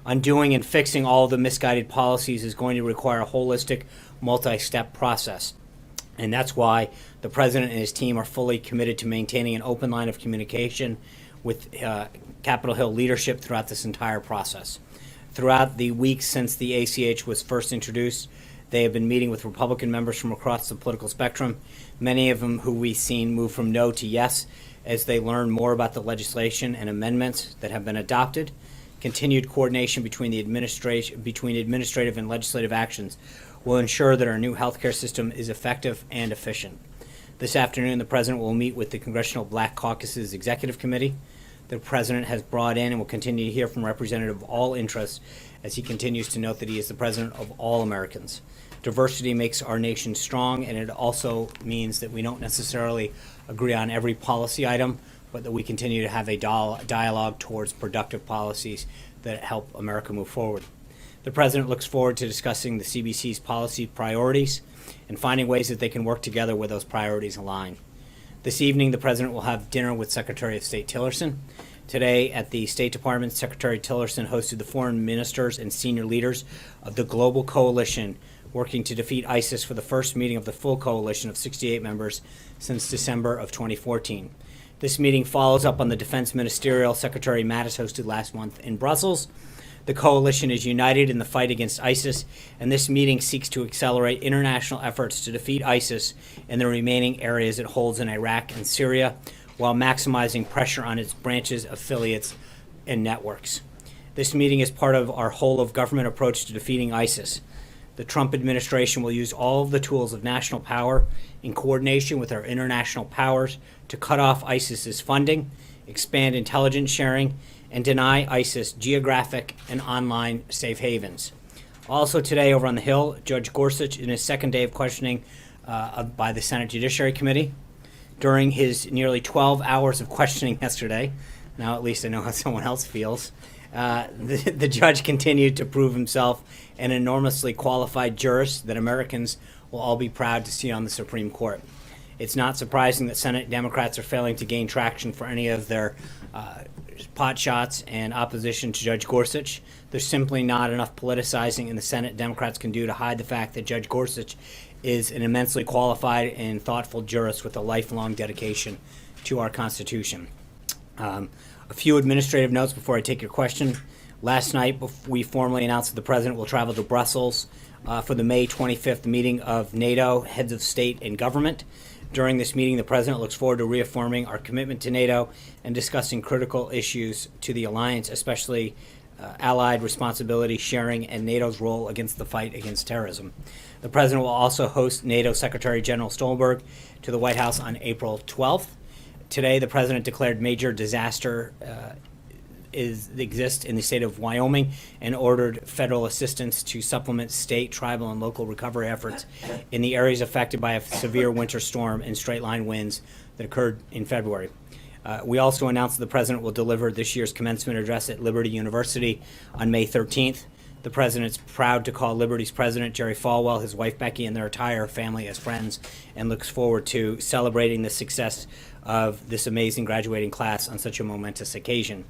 Undoing and fixing all of the misguided policies is going to require a holistic, multi-step process. And that's why the President and his team are fully committed to maintaining an open line of communication with Capitol Hill leadership throughout this entire process. Throughout the weeks since the ACH was first introduced, they have been meeting with Republican members from across the political spectrum, many of them who we've seen move from no to yes as they learn more about the legislation and amendments that have been adopted. Continued coordination between administrative and legislative actions will ensure that our new healthcare system is effective and efficient. This afternoon, the President will meet with the Congressional Black Caucus's Executive Committee. The President has brought in and will continue to hear from representatives of all interests as he continues to note that he is the President of all Americans. Diversity makes our nation strong, and it also means that we don't necessarily agree on every policy item, but that we continue to have a dialogue towards productive policies that help America move forward. The President looks forward to discussing the CBC's policy priorities and finding ways that they can work together where those priorities align. This evening, the President will have dinner with Secretary of State Tillerson. Today, at the State Department, Secretary Tillerson hosted the foreign ministers and senior leaders of the global coalition working to defeat ISIS for the first meeting of the full coalition of 68 members since December of 2014. This meeting follows up on the Defense Ministerial Secretary Mattis hosted last month in Brussels. The coalition is united in the fight against ISIS, and this meeting seeks to accelerate international efforts to defeat ISIS in the remaining areas it holds in Iraq and Syria, while maximizing pressure on its branches, affiliates, and networks. This meeting is part of our whole-of-government approach to defeating ISIS. The Trump administration will use all of the tools of national power in coordination with our international powers to cut off ISIS's funding, expand intelligence sharing, and deny ISIS geographic and online safe havens. Also today over on the Hill, Judge Gorsuch, in his second day of questioning by the Senate Judiciary Committee, during his nearly 12 hours of questioning yesterday, now at least I know how someone else feels, the judge continued to prove himself an enormously qualified jurist that Americans will all be proud to see on the Supreme Court. It's not surprising that Senate Democrats are failing to gain traction for any of their pot shots and opposition to Judge Gorsuch. There's simply not enough politicizing in the Senate Democrats can do to hide the fact that Judge Gorsuch is an immensely qualified and thoughtful jurist with a lifelong dedication to our Constitution. A few administrative notes before I take your question. Last night, we formally announced that the President will travel to Brussels for the May 25th meeting of NATO heads of state and government. During this meeting, the President looks forward to reaffirming our commitment to NATO and discussing critical issues to the alliance, especially allied responsibility sharing and NATO's role against the fight against terrorism. The President will also host NATO Secretary General Stoltenberg to the White House on April 12th. Today, the President declared major disaster exists in the state of Wyoming and ordered federal assistance to supplement state, tribal, and local recovery efforts in the areas affected by a severe winter storm and straight-line winds that occurred in February. We also announced that the President will deliver this year's commencement address at Liberty University on May 13th. The President's proud to call Liberty's President, Jerry Falwell, his wife Becky, and their entire family as friends, and looks forward to celebrating the success of this amazing graduating class on such a momentous occasion.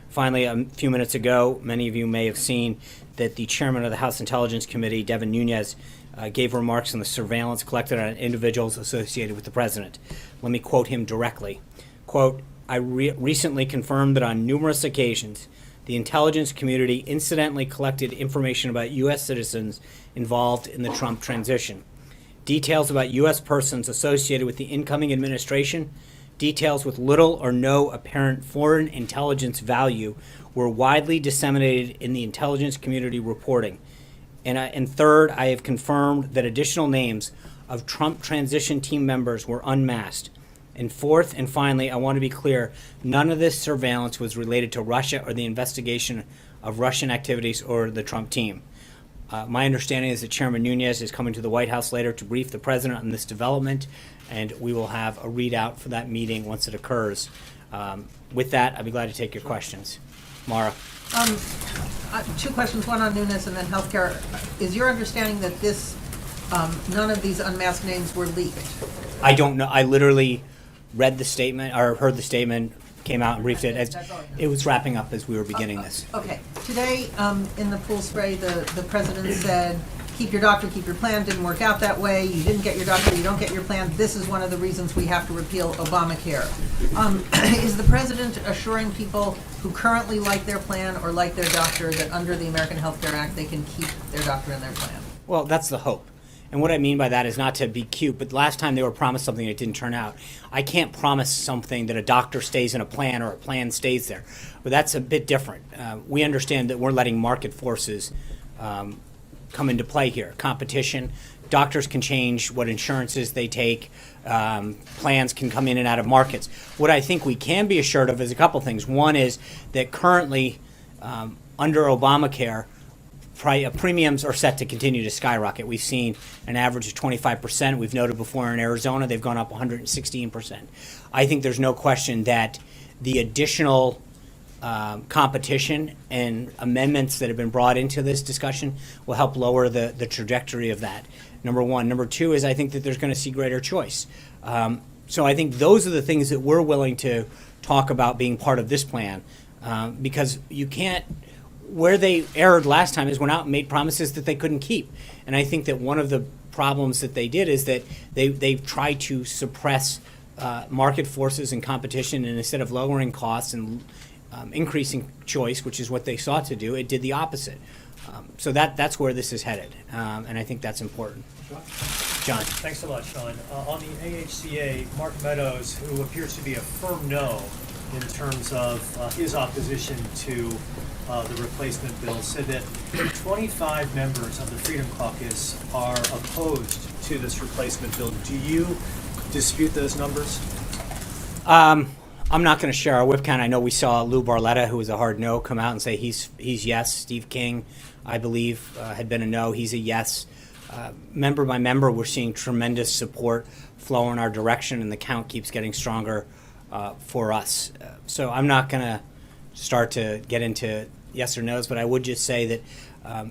Finally, a few minutes ago, many of you may have seen that the chairman of the House Intelligence Committee, Devin Nunes, gave remarks on the surveillance collected on individuals associated with the President. Let me quote him directly. Quote, I recently confirmed that on numerous occasions, the intelligence community incidentally collected information about U.S. citizens involved in the Trump transition. Details about U.S. persons associated with the incoming administration, details with little or no apparent foreign intelligence value were widely disseminated in the intelligence community reporting. And third, I have confirmed that additional names of Trump transition team members were unmasked. And fourth, and finally, I want to be clear, none of this surveillance was related to Russia or the investigation of Russian activities or the Trump team. My understanding is that Chairman Nunes is coming to the White House later to brief the President on this development, and we will have a readout for that meeting once it occurs. With that, I'd be glad to take your questions. Mara. Two questions, one on Nunes and then healthcare. Is your understanding that this, none of these unmasked names were leaked? I don't know. I literally read the statement or heard the statement, came out and briefed it. It was wrapping up as we were beginning this. Okay. Today, in the pool spray, the President said, keep your doctor, keep your plan. Didn't work out that way. You didn't get your doctor, you don't get your plan. This is one of the reasons we have to repeal Obamacare. Is the President assuring people who currently like their plan or like their doctor that under the American Health Care Act they can keep their doctor and their plan? Well, that's the hope. And what I mean by that is not to be cute, but last time they were promised something that didn't turn out. I can't promise something that a doctor stays in a plan or a plan stays there. But that's a bit different. We understand that we're letting market forces come into play here. Competition, doctors can change what insurances they take, plans can come in and out of markets. What I think we can be assured of is a couple things. One is that currently, under Obamacare, premiums are set to continue to skyrocket. We've seen an average of 25%. We've noted before in Arizona, they've gone up 116%. I think there's no question that the additional competition and amendments that have been brought into this discussion will help lower the trajectory of that, number one. Number two is I think that there's going to see greater choice. So I think those are the things that we're willing to talk about being part of this plan, because you can't, where they erred last time is went out and made promises that they couldn't keep. And I think that one of the problems that they did is that they've tried to suppress market forces and competition, and instead of lowering costs and increasing choice, which is what they sought to do, it did the opposite. So that's where this is headed, and I think that's important. John. Thanks so much, Sean. On the AHCA, Mark Meadows, who appears to be a firm no in terms of his opposition to the replacement bill, said that 25 members of the Freedom Caucus are opposed to this replacement bill. Do you dispute those numbers? I'm not going to share our whip count. I know we saw Lou Barletta, who was a hard no, come out and say he's yes. Steve King, I believe, had been a no. He's a yes. Member by member, we're seeing tremendous support flow in our direction, and the count keeps getting stronger for us. So I'm not going to start to get into yes or no's, but I would just say that,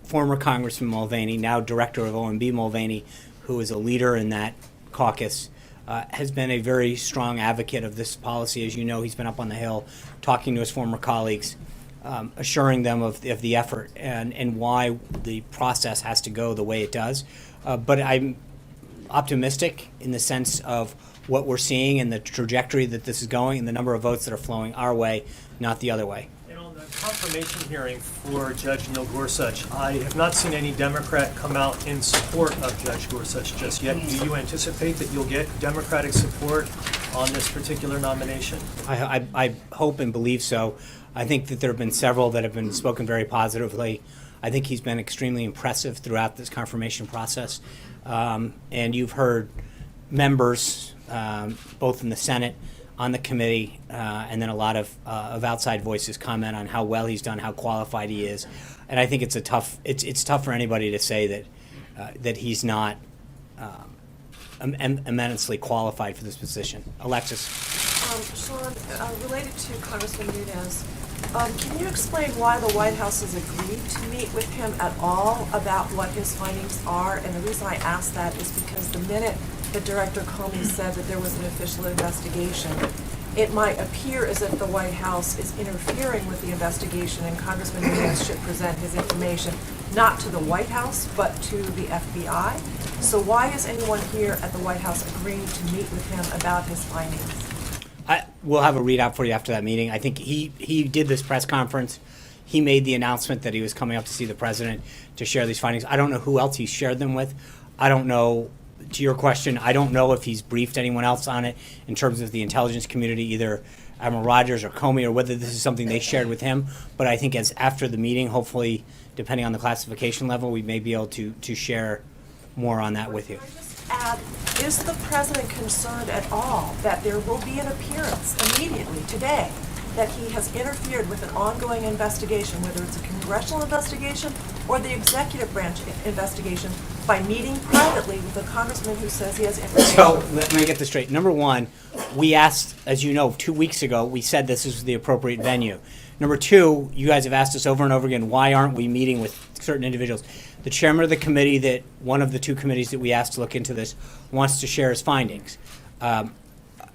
former Congressman Mulvaney, now director of OMB Mulvaney, who is a leader in that caucus, has been a very strong advocate of this policy. As you know, he's been up on the Hill talking to his former colleagues, assuring them of the effort and why the process has to go the way it does. But I'm optimistic in the sense of what we're seeing and the trajectory that this is going and the number of votes that are flowing our way, not the other way. And on the confirmation hearing for Judge Neil Gorsuch, I have not seen any Democrat come out in support of Judge Gorsuch just yet. Do you anticipate that you'll get Democratic support on this particular nomination? I hope and believe so. I think that there have been several that have been spoken very positively. I think he's been extremely impressive throughout this confirmation process. And you've heard members, both in the Senate, on the committee, and then a lot of outside voices comment on how well he's done, how qualified he is. And I think it's tough for anybody to say that he's not immensely qualified for this position. Alexis. Sean, related to Congressman Nunes, can you explain why the White House has agreed to meet with him at all about what his findings are? And the reason I ask that is because the minute that Director Comey said that there was an official investigation, it might appear as if the White House is interfering with the investigation, and Congressman Nunes should present his information not to the White House, but to the FBI. So why is anyone here at the White House agreeing to meet with him about his findings? We'll have a readout for you after that meeting. I think he did this press conference. He made the announcement that he was coming up to see the president to share these findings. I don't know who else he shared them with. I don't know, to your question, I don't know if he's briefed anyone else on it in terms of the intelligence community, either Admiral Rogers or Comey, or whether this is something they shared with him. But I think as after the meeting, hopefully, depending on the classification level, we may be able to share more on that with you. Add, is the president concerned at all that there will be an appearance immediately today that he has interfered with an ongoing investigation, whether it's a congressional investigation or the executive branch investigation, by meeting privately with a congressman who says he has information? So let me get this straight. Number one, we asked, as you know, 2 weeks ago, we said this is the appropriate venue. Number two, you guys have asked us over and over again, why aren't we meeting with certain individuals? The chairman of the committee, that one of the two committees that we asked to look into this, wants to share his findings.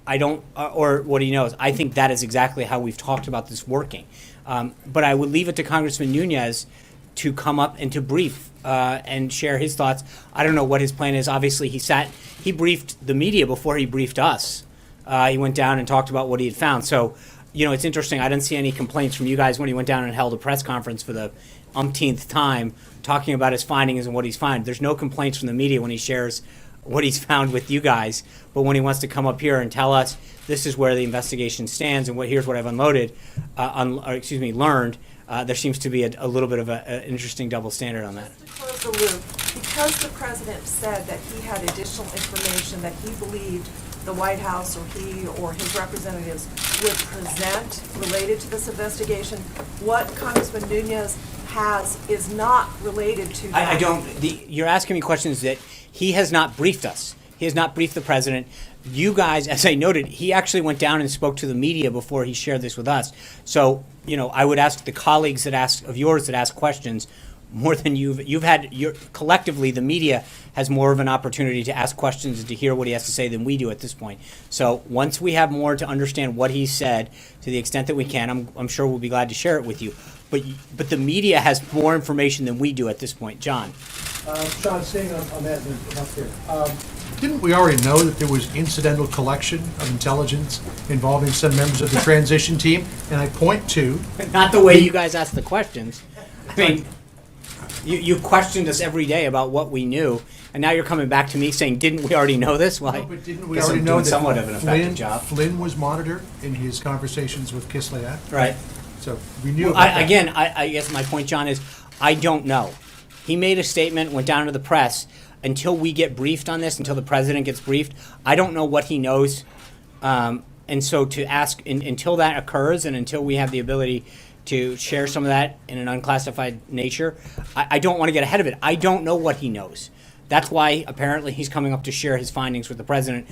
I don't, or what he knows. I think that is exactly how we've talked about this working. But I would leave it to Congressman Nunes to come up and to brief and share his thoughts. I don't know what his plan is. Obviously, he briefed the media before he briefed us. He went down and talked about what he had found. So, you know, it's interesting. I didn't see any complaints from you guys when he went down and held a press conference for the umpteenth time talking about his findings and what he's found. There's no complaints from the media when he shares what he's found with you guys, but when he wants to come up here and tell us this is where the investigation stands and here's what I've learned, there seems to be a little bit of an interesting double standard on that. Just to close the loop, because the president said that he had additional information that he believed the White House or he or his representatives would present related to this investigation, what Congressman Nunes has is not related to that. You're asking me questions that he has not briefed us. He has not briefed the president. You guys, as I noted, he actually went down and spoke to the media before he shared this with us. So, you know, I would ask the colleagues that ask questions more than collectively, the media has more of an opportunity to ask questions and to hear what he has to say than we do at this point. So once we have more to understand what he said, to the extent that we can, I'm sure we'll be glad to share it with you. But the media has more information than we do at this point. John. Sean, staying on that up there. Didn't we already know that there was incidental collection of intelligence involving some members of the transition team? And I point to... Not the way you guys ask the questions. I mean, you questioned us every day about what we knew, and now you're coming back to me saying, didn't we already know this? Well, no, but didn't we already know that somewhat of an effective job. Flynn was monitored in his conversations with Kislyak? Right. So we knew about that. Again, I guess my point, John, is I don't know. He made a statement, went down to the press. Until we get briefed on this, until the president gets briefed, I don't know what he knows. And so to ask, until that occurs and until we have the ability to share some of that in an unclassified nature, I don't want to get ahead of it. I don't know what he knows. That's why apparently he's coming up to share his findings with the president.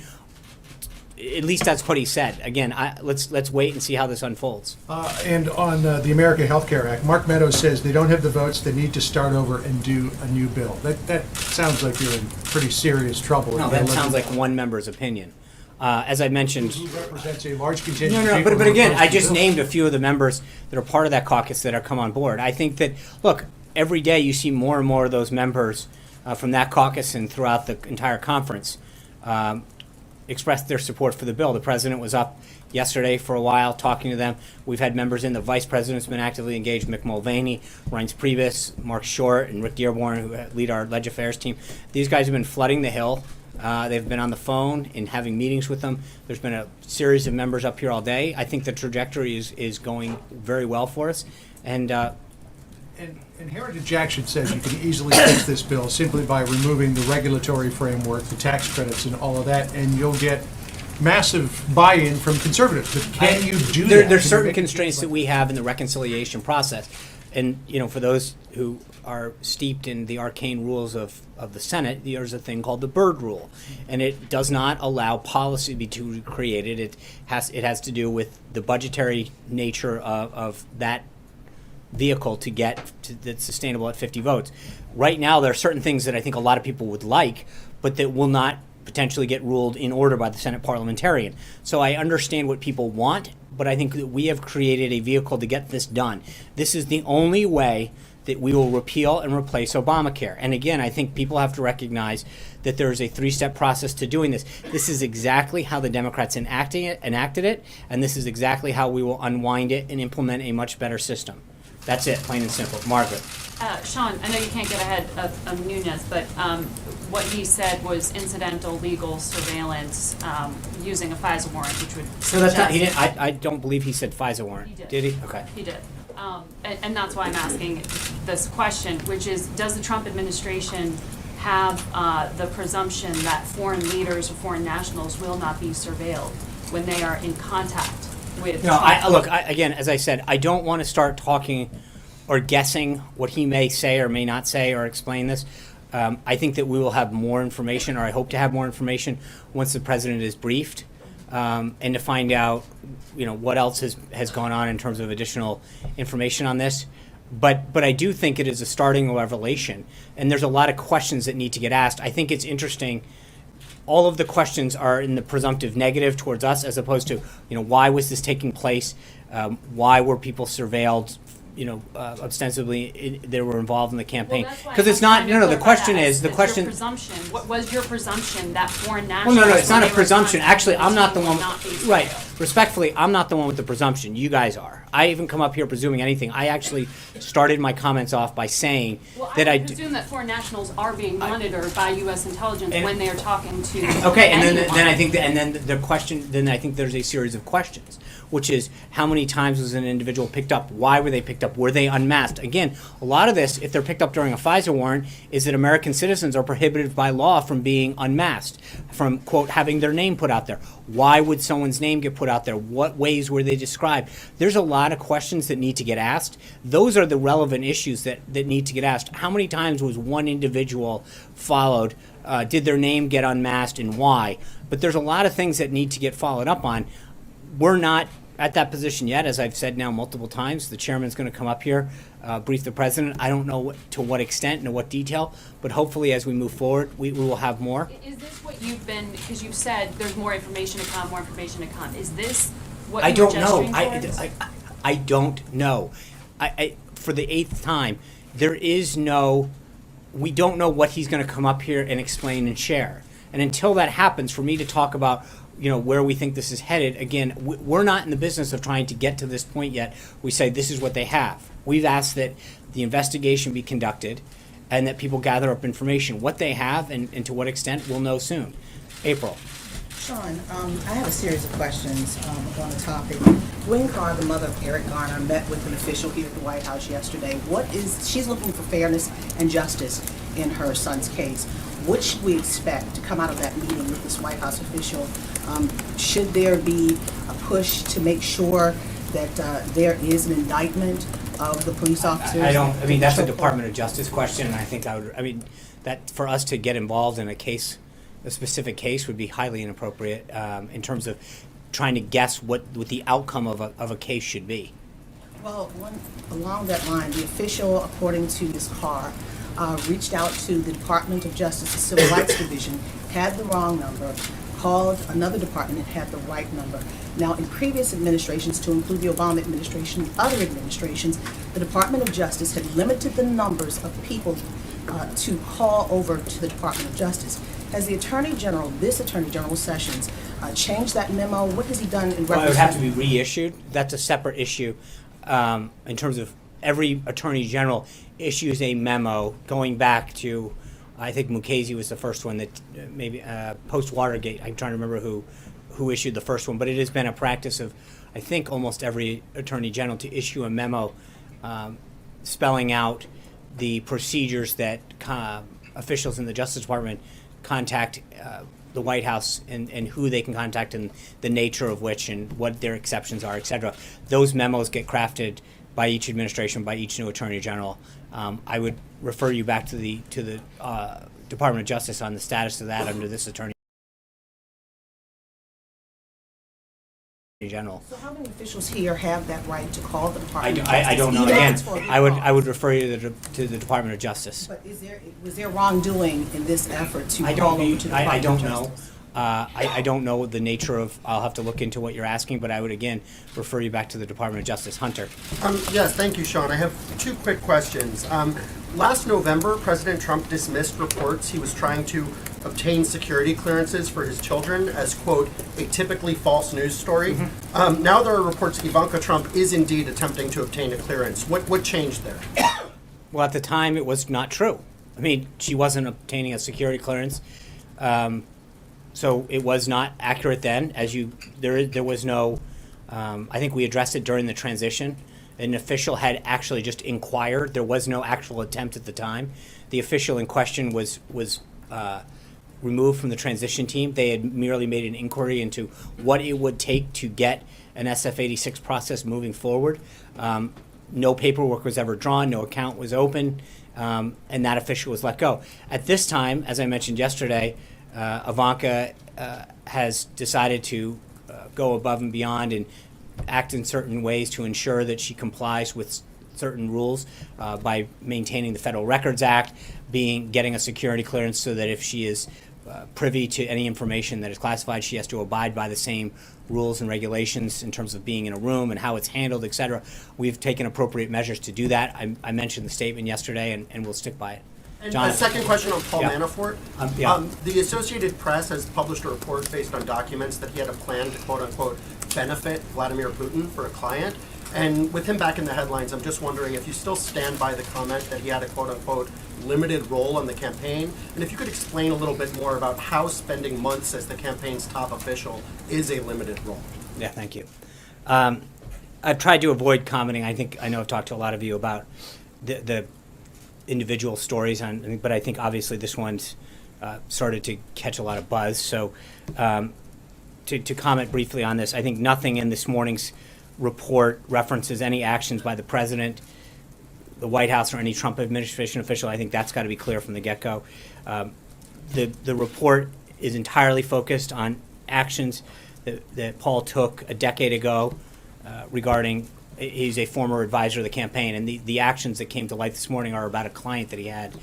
At least that's what he said. Again, let's wait and see how this unfolds. And on the American Health Care Act, Mark Meadows says they don't have the votes. They need to start over and do a new bill. That sounds like you're in pretty serious trouble. No, that sounds like one member's opinion. As I mentioned, who represents a large contingent. No, but again, I just named a few of the members that are part of that caucus that are come on board. I think that, look, every day you see more and more of those members from that caucus and throughout the entire conference expressed their support for the bill. The president was up yesterday for a while talking to them. We've had members in. The vice president's been actively engaged, Mick Mulvaney, Reince Priebus, Mark Short, and Rick Dearborn, who lead our Leg Affairs team. These guys have been flooding the Hill. They've been on the phone and having meetings with them. There's been a series of members up here all day. I think the trajectory is going very well for us. And Heritage Action says you can easily fix this bill simply by removing the regulatory framework, the tax credits, and all of that, and you'll get massive buy-in from conservatives. But can you do that? There's certain constraints that we have in the reconciliation process. And, for those who are steeped in the arcane rules of the Senate, there's a thing called the Byrd Rule. And it does not allow policy to be created. It has to do with the budgetary nature of that vehicle to get that's sustainable at 50 votes. Right now, there are certain things that I think a lot of people would like, but that will not potentially get ruled in order by the Senate parliamentarian. So I understand what people want, but I think that we have created a vehicle to get this done. This is the only way that we will repeal and replace Obamacare. And again, I think people have to recognize that there is a three-step process to doing this. This is exactly how the Democrats enacted it, and this is exactly how we will unwind it and implement a much better system. That's it, plain and simple. Margaret. Sean, I know you can't get ahead of Nunes, but what he said was incidental legal surveillance using a FISA warrant, which would So that's not, he didn't, I don't believe he said FISA warrant. He did. Did he? Okay. He did. And that's why I'm asking this question, which is, does the Trump administration have the presumption that foreign leaders or foreign nationals will not be surveilled when they are in contact with Trump? Again, as I said, I don't want to start talking or guessing what he may say or may not say or explain this. I think that we will have more information, or I hope to have more information once the president is briefed, and to find out, what else has gone on in terms of additional information on this. But I do think it is a starting revelation, and there's a lot of questions that need to get asked. I think it's interesting. All of the questions are in the presumptive negative towards us, as opposed to, why was this taking place? Why were people surveilled? Ostensibly they were involved in the campaign. Because it's not. The question is What was your presumption that foreign nationals? Well, no, it's not a presumption. Actually, I'm not the one. Right. Respectfully, I'm not the one with the presumption. You guys are. I haven't come up here presuming anything. I actually started my comments off by saying that I presume that foreign nationals are being monitored by U.S. intelligence when they are talking to. Okay, and then I think the question. Then I think there's a series of questions, which is how many times was an individual picked up? Why were they picked up? Were they unmasked? Again, a lot of this, if they're picked up during a FISA warrant, is that American citizens are prohibited by law from being unmasked, from, quote, having their name put out there. Why would someone's name get put out there? What ways were they described? There's a lot of questions that need to get asked. Those are the relevant issues that need to get asked. How many times was one individual followed? Did their name get unmasked, and why? But there's a lot of things that need to get followed up on. We're not at that position yet, as I've said now multiple times. The chairman's going to come up here, brief the president. I don't know to what extent and to what detail, but hopefully as we move forward, we will have more. Is this what you've been, because you've said there's more information to come, Is this what I don't know. I don't know. For the 8th time, we don't know what he's going to come up here and explain and share. And until that happens, for me to talk about where we think this is headed, again, we're not in the business of trying to get to this point yet. We say this is what they have. We've asked that the investigation be conducted and that people gather up information. What they have and to what extent, we'll know soon. April. Sean, I have a series of questions on the topic. Gwen Carr, the mother of Eric Garner, met with an official here at the White House yesterday. She's looking for fairness and justice in her son's case. What should we expect to come out of that meeting with this White House official? Should there be a push to make sure that there is an indictment of the police officers? That's a Department of Justice question, and I think that for us to get involved in a specific case would be highly inappropriate in terms of trying to guess what the outcome of a case should be. Well, along that line, the official, according to Ms. Carr, reached out to the Department of Justice, the Civil Rights Division, had the wrong number, called another department and had the right number. Now, in previous administrations, to include the Obama administration and other administrations, the Department of Justice had limited the numbers of people to call over to the Department of Justice. Has the Attorney General, this Attorney General Sessions, changed that memo? What has he done in reference Well, it would have to be reissued. That's a separate issue in terms of every Attorney General issues a memo going back to, I think Mukasey was the first one that maybe post-Watergate. I'm trying to remember who issued the first one, but it has been a practice of, I think, almost every Attorney General to issue a memo spelling out the procedures that officials in the Justice Department contact the White House and who they can contact and the nature of which and what their exceptions are, et cetera. Those memos get crafted by each administration, by each new Attorney General. I would refer you back to the Department of Justice on the status of that under this Attorney General. So how many officials here have that right to call the Department of I Justice? don't know. Even Again, if it's for a I would refer you to the Department of Justice. But was there wrongdoing in this effort to I call don't, over to the I Department don't of know. Justice? I don't know the nature of, I'll have to look into what you're asking, but I would again refer you back to the Department of Justice. Hunter. Yes, thank you, Sean. I have two quick questions. Last November, President Trump dismissed reports he was trying to obtain security clearances for his children as, quote, a typically false news story. Now there are reports Ivanka Trump is indeed attempting to obtain a clearance. What changed there? Well, at the time, it was not true. I mean, she wasn't obtaining a security clearance. So it was not accurate then. There was no, I think we addressed it during the transition. An official had actually just inquired. There was no actual attempt at the time. The official in question was removed from the transition team. They had merely made an inquiry into what it would take to get an SF-86 process moving forward. No paperwork was ever drawn, no account was open, and that official was let go. At this time, as I mentioned yesterday, Ivanka has decided to go above and beyond and act in certain ways to ensure that she complies with certain rules by maintaining the Federal Records Act, getting a security clearance so that if she is privy to any information that is classified, she has to abide by the same rules and regulations in terms of being in a room and how it's handled, et cetera. We've taken appropriate measures to do that. I mentioned the statement yesterday, and we'll stick by it. And John? a second question on Paul Yeah. Manafort. Yeah. The Associated Press has published a report based on documents that he had a plan to, quote unquote, benefit Vladimir Putin for a client. And with him back in the headlines, I'm just wondering if you still stand by the comment that he had a, quote unquote, limited role in the campaign. And if you could explain a little bit more about how spending months as the campaign's top official is a limited role. Yeah, thank you. I've tried to avoid commenting. I know I've talked to a lot of you about the individual stories, but I think obviously this one's started to catch a lot of buzz. So to comment briefly on this, I think nothing in this morning's report references any actions by the president, the White House, or any Trump administration official. I think that's got to be clear from the get-go. The report is entirely focused on actions that Paul took a decade ago regarding, he's a former advisor of the campaign, and the actions that came to light this morning are about a client that he had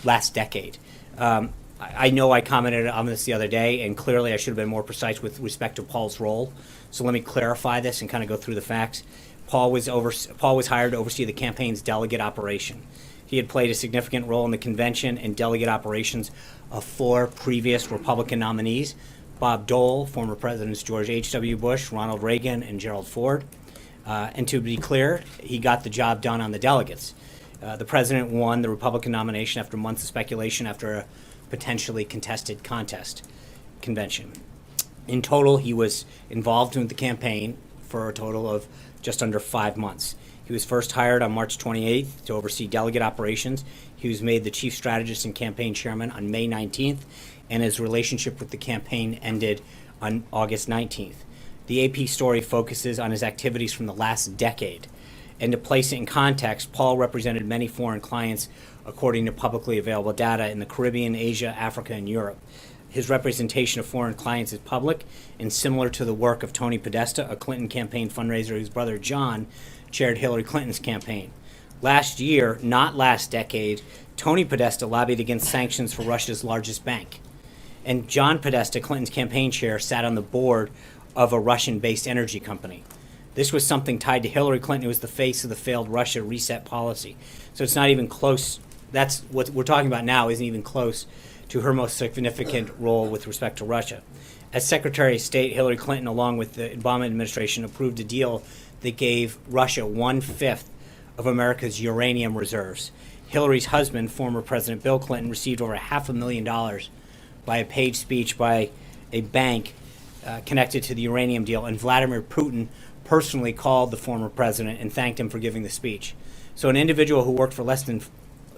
last decade. I know I commented on this the other day, and clearly I should have been more precise with respect to Paul's role. So let me clarify this and kind of go through the facts. Paul was hired to oversee the campaign's delegate operation. He had played a significant role in the convention and delegate operations of 4 previous Republican nominees: Bob Dole, former Presidents George H.W. Bush, Ronald Reagan, and Gerald Ford. And to be clear, he got the job done on the delegates. The president won the Republican nomination after months of speculation after a potentially contested convention. In total, he was involved in the campaign for a total of just under 5 months. He was first hired on March 28th to oversee delegate operations. He was made the chief strategist and campaign chairman on May 19th, and his relationship with the campaign ended on August 19th. The AP story focuses on his activities from the last decade. And to place it in context, Paul represented many foreign clients according to publicly available data in the Caribbean, Asia, Africa, and Europe. His representation of foreign clients is public and similar to the work of Tony Podesta, a Clinton campaign fundraiser whose brother John chaired Hillary Clinton's campaign. Last year, not last decade, Tony Podesta lobbied against sanctions for Russia's largest bank. And John Podesta, Clinton's campaign chair, sat on the board of a Russian-based energy company. This was something tied to Hillary Clinton, who was the face of the failed Russia reset policy. So it's not even close. That's what we're talking about now isn't even close to her most significant role with respect to Russia. As Secretary of State, Hillary Clinton, along with the Obama administration, approved a deal that gave Russia 1/5 of America's uranium reserves. Hillary's husband, former President Bill Clinton, received over $500,000 by a paid speech by a bank connected to the uranium deal, and Vladimir Putin personally called the former president and thanked him for giving the speech. So an individual who worked for less than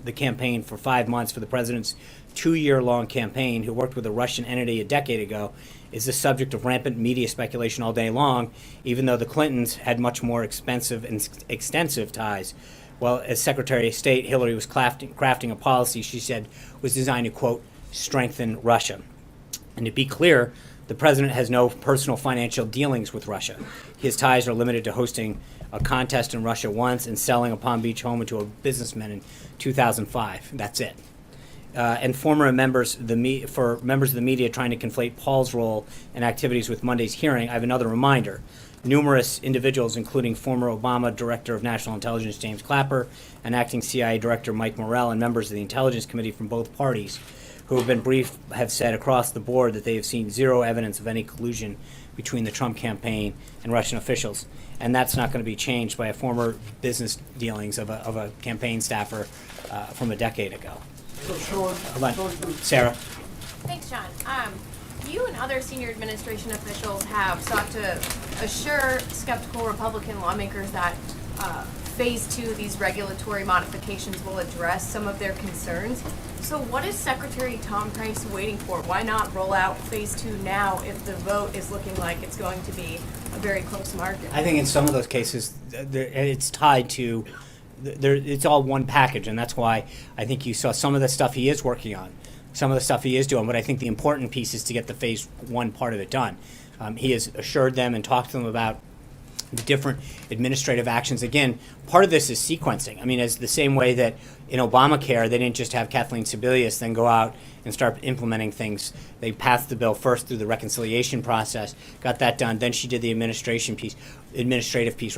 the campaign for 5 months for the president's 2-year-long campaign, who worked with a Russian entity a decade ago, is the subject of rampant media speculation all day long, even though the Clintons had much more expensive and extensive ties. Well, as Secretary of State, Hillary was crafting a policy she said was designed to, quote, strengthen Russia. And to be clear, the president has no personal financial dealings with Russia. His ties are limited to hosting a contest in Russia once and selling a Palm Beach home to a businessman in 2005. That's it. And former members of the media trying to conflate Paul's role and activities with Monday's hearing, I have another reminder. Numerous individuals, including former Obama Director of National Intelligence James Clapper and acting CIA Director Mike Morrell, and members of the Intelligence Committee from both parties who have been briefed, have said across the board that they have seen zero evidence of any collusion between the Trump campaign and Russian officials. And that's not going to be changed by a former business dealings of a campaign staffer from a decade ago. So Sean, Sarah. Thanks, John. You and other senior administration officials have sought to assure skeptical Republican lawmakers that Phase 2, these regulatory modifications, will address some of their concerns. So what is Secretary Tom Price waiting for? Why not roll out Phase 2 now if the vote is looking like it's going to be a very close margin? I think in some of those cases, it's tied to, it's all one package, and that's why I think you saw some of the stuff he is working on, some of the stuff he is doing, but I think the important piece is to get the Phase 1 part of it done. He has assured them and talked to them about the different administrative actions. Again, part of this is sequencing. I mean, as the same way that in Obamacare, they didn't just have Kathleen Sebelius then go out and start implementing things. They passed the bill first through the reconciliation process, got that done, then she did the administrative piece.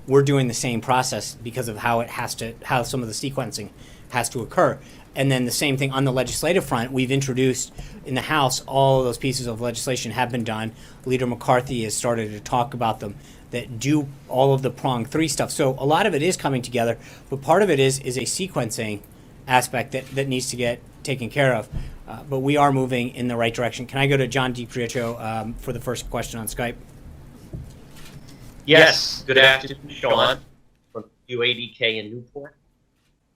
We're doing the same process because of how some of the sequencing has to occur. And then the same thing on the legislative front. We've introduced in the House, all of those pieces of legislation have been done. Leader McCarthy has started to talk about them, that do all of the prong 3 stuff. So a lot of it is coming together, but part of it is a sequencing aspect that needs to get taken care of. But we are moving in the right direction. Can I go to John DiPietro for the first question on Skype? Yes, good afternoon, Sean, from UADK in Newport.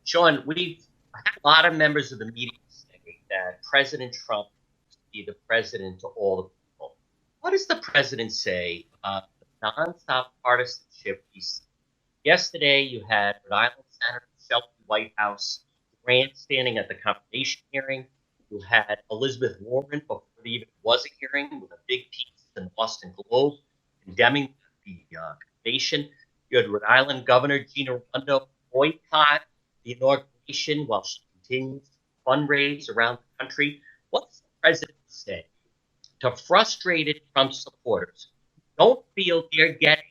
Sean, we've had a lot of members of the media say that President Trump is to be the president to all the people. What does the president say about the nonstop partisanship? Yesterday, you had Rhode Island Senator Shelby Whitehouse grandstanding at the confirmation hearing. You had Elizabeth Warren, before there even was a hearing, with a big piece in the Boston Globe condemning the confirmation. You had Rhode Island Governor Gina Raimondo boycott the inauguration while she continues to fundraise around the country. What does the president say to frustrated Trump supporters who don't feel they're getting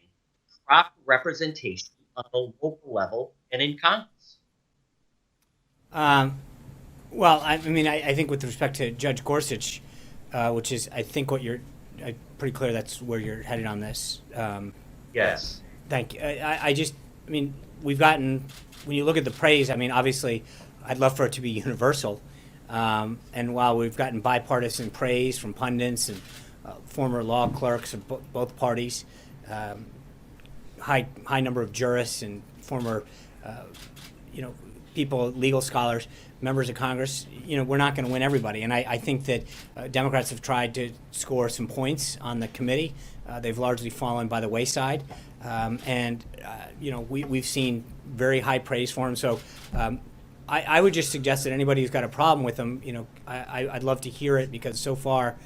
proper representation on the local level and in Congress? Well, I mean, I think with respect to Judge Gorsuch, which is, I think, what you're pretty clear that's where you're headed on this. Yes. Thank you. I mean, we've gotten, when you look at the praise, I mean, obviously, I'd love for it to be universal. And while we've gotten bipartisan praise from pundits and former law clerks of both parties, high number of jurists and former, people, legal scholars, members of Congress, we're not going to win everybody. And I think that Democrats have tried to score some points on the committee. They've largely fallen by the wayside. We've seen very high praise for him. So I would just suggest that anybody who's got a problem with him, I'd love to hear it, because so far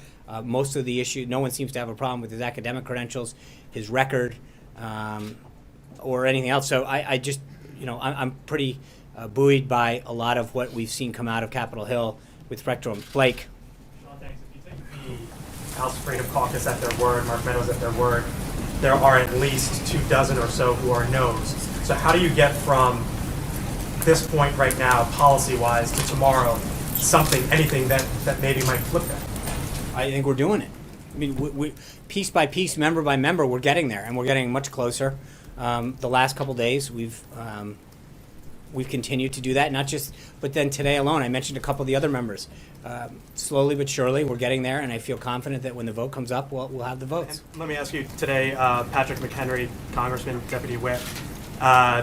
most of the issue, no one seems to have a problem with his academic credentials, his record, or anything else. So I just, I'm pretty buoyed by a lot of what we've seen come out of Capitol Hill with respect to him. Blake. Sean, thanks. If you take the House Freedom Caucus at their word, Mark Meadows at their word, there are at least 24 or so who are no's. So how do you get from this point right now, policy-wise, to tomorrow, something, anything that maybe might flip that? I think we're doing it. I mean, we piece by piece, member by member, we're getting there, and we're getting much closer. The last couple days, we've continued to do that, but then today alone, I mentioned a couple of the other members. Slowly but surely, we're getting there, and I feel confident that when the vote comes up, we'll have the votes. And let me ask you today, Patrick McHenry, Congressman, Deputy Whip,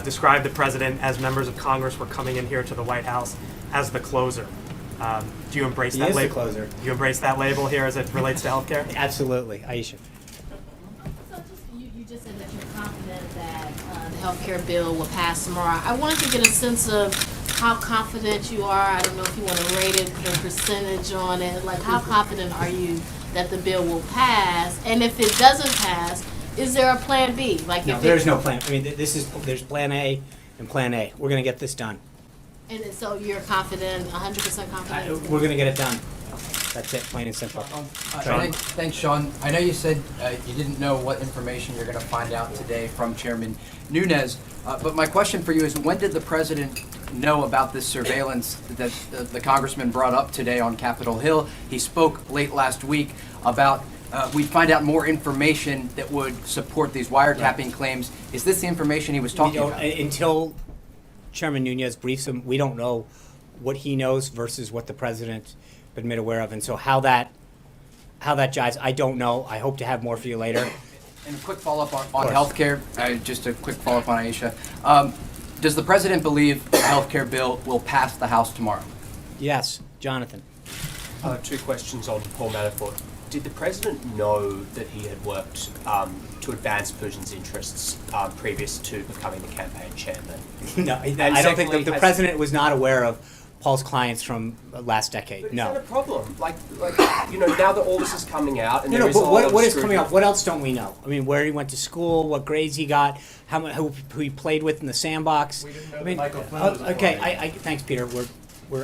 described the president as members of Congress were coming in here to the White House as the closer. Do you embrace that label? He is the closer. Do you embrace that label here as it relates to healthcare? Absolutely, Aisha. So you just said that you're confident that the healthcare bill will pass tomorrow. I wanted to get a sense of how confident you are. I don't know if you want to rate it, the percentage on it. Like, how confident are you that the bill will pass? And if it doesn't pass, is there a plan B? Like, No, there's no plan. I mean, there's plan A and plan A. We're going to get this done. And so you're confident, 100% confident? We're going to get it done. That's it, plain and simple. Thanks, Sean. I know you said you didn't know what information you're going to find out today from Chairman Nunes, but my question for you is, when did the president know about this surveillance that the congressman brought up today on Capitol Hill? He spoke late last week about we'd find out more information that would support these wiretapping claims. Is this the information he was talking about? Until Chairman Nunes briefs him, we don't know what he knows versus what the president's been made aware of, and so how that jives, I don't know. I hope to have more for you later. And a quick follow-up on healthcare, just a quick follow-up on Aisha. Does the president believe the healthcare bill will pass the House tomorrow? Yes. Jonathan. Two questions on Paul Manafort. Did the president know that he had worked to advance Putin's interests previous to becoming the campaign chairman? No, I don't think the president was not aware of Paul's clients from last decade. But no. Is that a problem? Like now that all this is coming out, and No, but what is coming up? What else don't we know? I mean, where he went to school, what grades he got, who he played with in the sandbox. We didn't know I mean, Michael Flynn was okay. Thanks, Peter.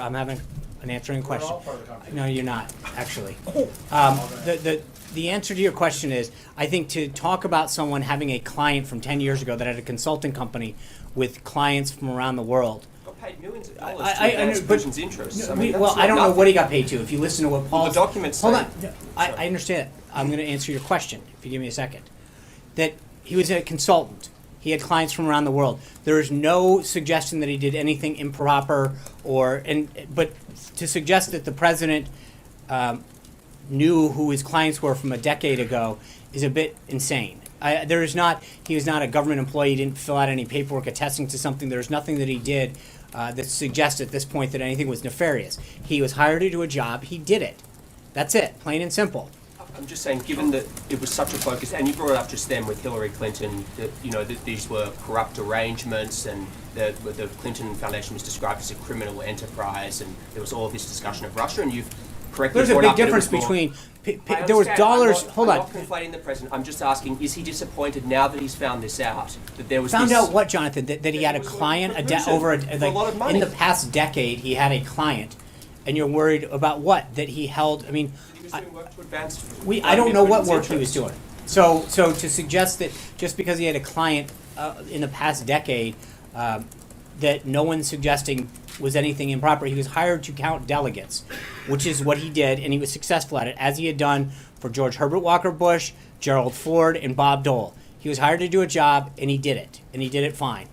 I'm having an answering question. We're all part of the conversation. No, you're not actually. The answer to your question is, I think to talk about someone having a client from 10 years ago that had a consulting company with clients from around the world. Paid millions of dollars to advance Putin's interests. I don't know what he got paid to. If you listen to what Paul, the documents hold say, on, I understand. I'm going to answer your question if you give me a second. That he was a consultant. He had clients from around the world. There is no suggestion that he did anything improper but to suggest that the president knew who his clients were from a decade ago is a bit insane. He was not a government employee. He didn't fill out any paperwork attesting to something. There's nothing that he did that suggests at this point that anything was nefarious. He was hired to do a job. He did it. That's it, plain and simple. I'm just saying, given that it was such a focus, and you brought it up just then with Hillary Clinton, that these were corrupt arrangements, and the Clinton Foundation was described as a criminal enterprise, and there was all this discussion of Russia, and you've correctly There's a big difference between. There was dollars. I'm not conflating the president. I'm just asking: is he disappointed now that he's found this out? That there was found out what, Jonathan? That he had a client over a lot of money. In the past decade. He had a client, and you're worried about what? That he held. I mean, he was doing work to advance. I don't know what work he was doing. So to suggest that just because he had a client in the past decade, that no one's suggesting was anything improper. He was hired to count delegates, which is what he did, and he was successful at it, as he had done for George Herbert Walker Bush, Gerald Ford, and Bob Dole. He was hired to do a job, and he did it fine.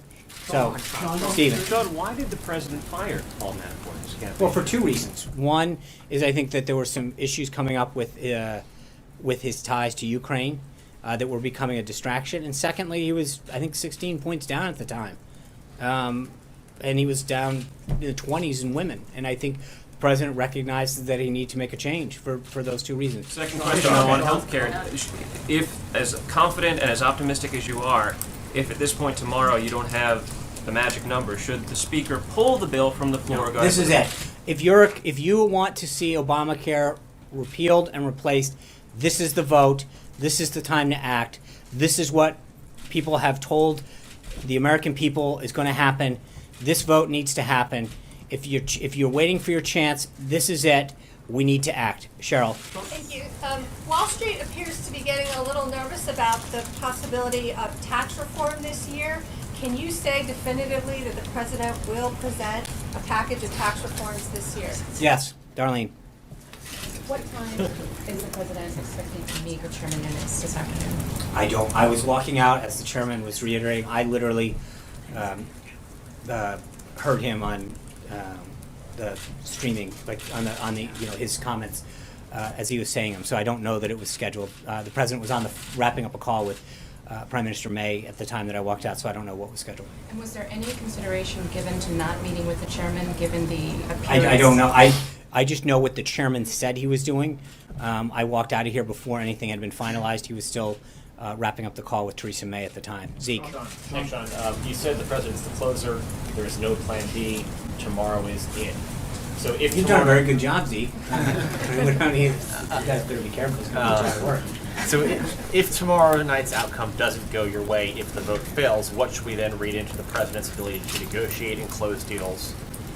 So, Stephen. John, why did the president fire Paul Manafort? Well, for two reasons. One is I think that there were some issues coming up with his ties to Ukraine that were becoming a distraction, and secondly, he was, I think, 16 points down at the time. And he was down in the 20s in women. And I think the president recognizes that he needs to make a change for those two reasons. Second question on healthcare. If, as confident and as optimistic as you are, if at this point tomorrow you don't have the magic number, should the speaker pull the bill from the floor? No, this is it. If you want to see Obamacare repealed and replaced, this is the vote. This is the time to act. This is what people have told the American people is going to happen. This vote needs to happen. If you're waiting for your chance, this is it. We need to act. Cheryl. Thank you. Wall Street appears to be getting a little nervous about the possibility of tax reform this year. Can you say definitively that the president will present a package of tax reforms this year? Yes, Darlene. What time is the president expecting to meet with Chairman Nunes this afternoon? I was walking out as the chairman was reiterating. I literally heard him on the streaming, like on the his comments as he was saying them. So I don't know that it was scheduled. The president was wrapping up a call with Prime Minister May at the time that I walked out, so I don't know what was scheduled. And was there any consideration given to not meeting with the chairman, given the appearance? I don't know. I just know what the chairman said he was doing. I walked out of here before anything had been finalized. He was still wrapping up the call with Theresa May at the time. Zeke. Hey, Sean. You said the president's the closer. There is no plan B. Tomorrow is it. So if You've done a very good job, Zeke. You guys better be careful. It's going to work. So if tomorrow night's outcome doesn't go your way, if the vote fails, what should we then read into the president's ability to negotiate and close deals,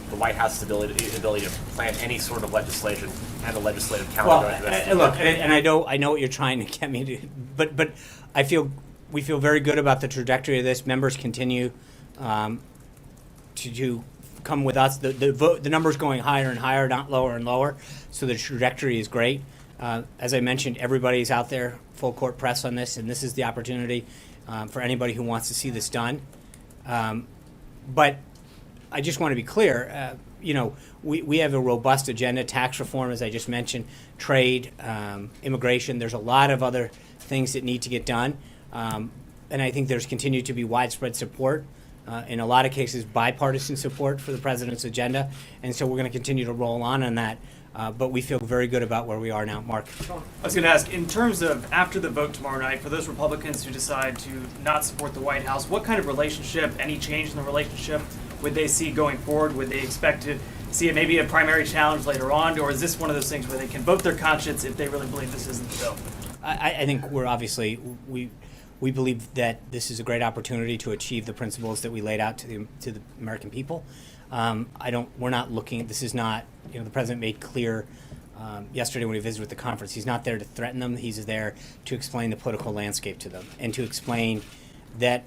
the White House's ability to plan any sort of legislation and the legislative calendar? Look, and I know what you're trying to get me to, but we feel very good about the trajectory of this. Members continue to come with us. The numbers going higher and higher, not lower and lower. So the trajectory is great. As I mentioned, everybody's out there, full court press on this, and this is the opportunity for anybody who wants to see this done. But I just want to be clear, we have a robust agenda, tax reform, as I just mentioned, trade, immigration. There's a lot of other things that need to get done. And I think there's continued to be widespread support, in a lot of cases bipartisan support for the president's agenda. And so we're going to continue to roll on that. But we feel very good about where we are now. Mark. I was going to ask, in terms of after the vote tomorrow night, for those Republicans who decide to not support the White House, what kind of relationship, any change in the relationship, would they see going forward? Would they expect to see it maybe a primary challenge later on, or is this one of those things where they can vote their conscience if they really believe this isn't the bill? I think we believe that this is a great opportunity to achieve the principles that we laid out to the American people. We're not looking. This is not. The president made clear yesterday when he visited with the conference. He's not there to threaten them. He's there to explain the political landscape to them and to explain that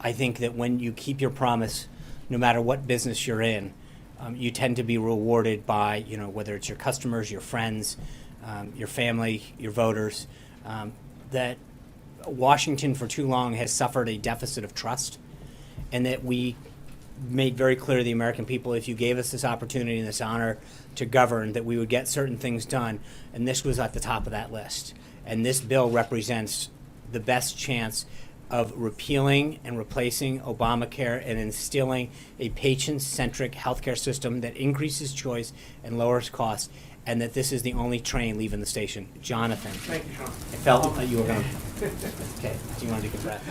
I think that when you keep your promise, no matter what business you're in, you tend to be rewarded by whether it's your customers, your friends, your family, your voters. That Washington for too long has suffered a deficit of trust, and that we made very clear to the American people, if you gave us this opportunity and this honor to govern, that we would get certain things done, and this was at the top of that list. And this bill represents the best chance of repealing and replacing Obamacare and instilling a patient-centric healthcare system that increases choice and lowers costs, and that this is the only train leaving the station. Jonathan. Thank you, Sean. I felt that you were going to. Okay, do you want to take a breath?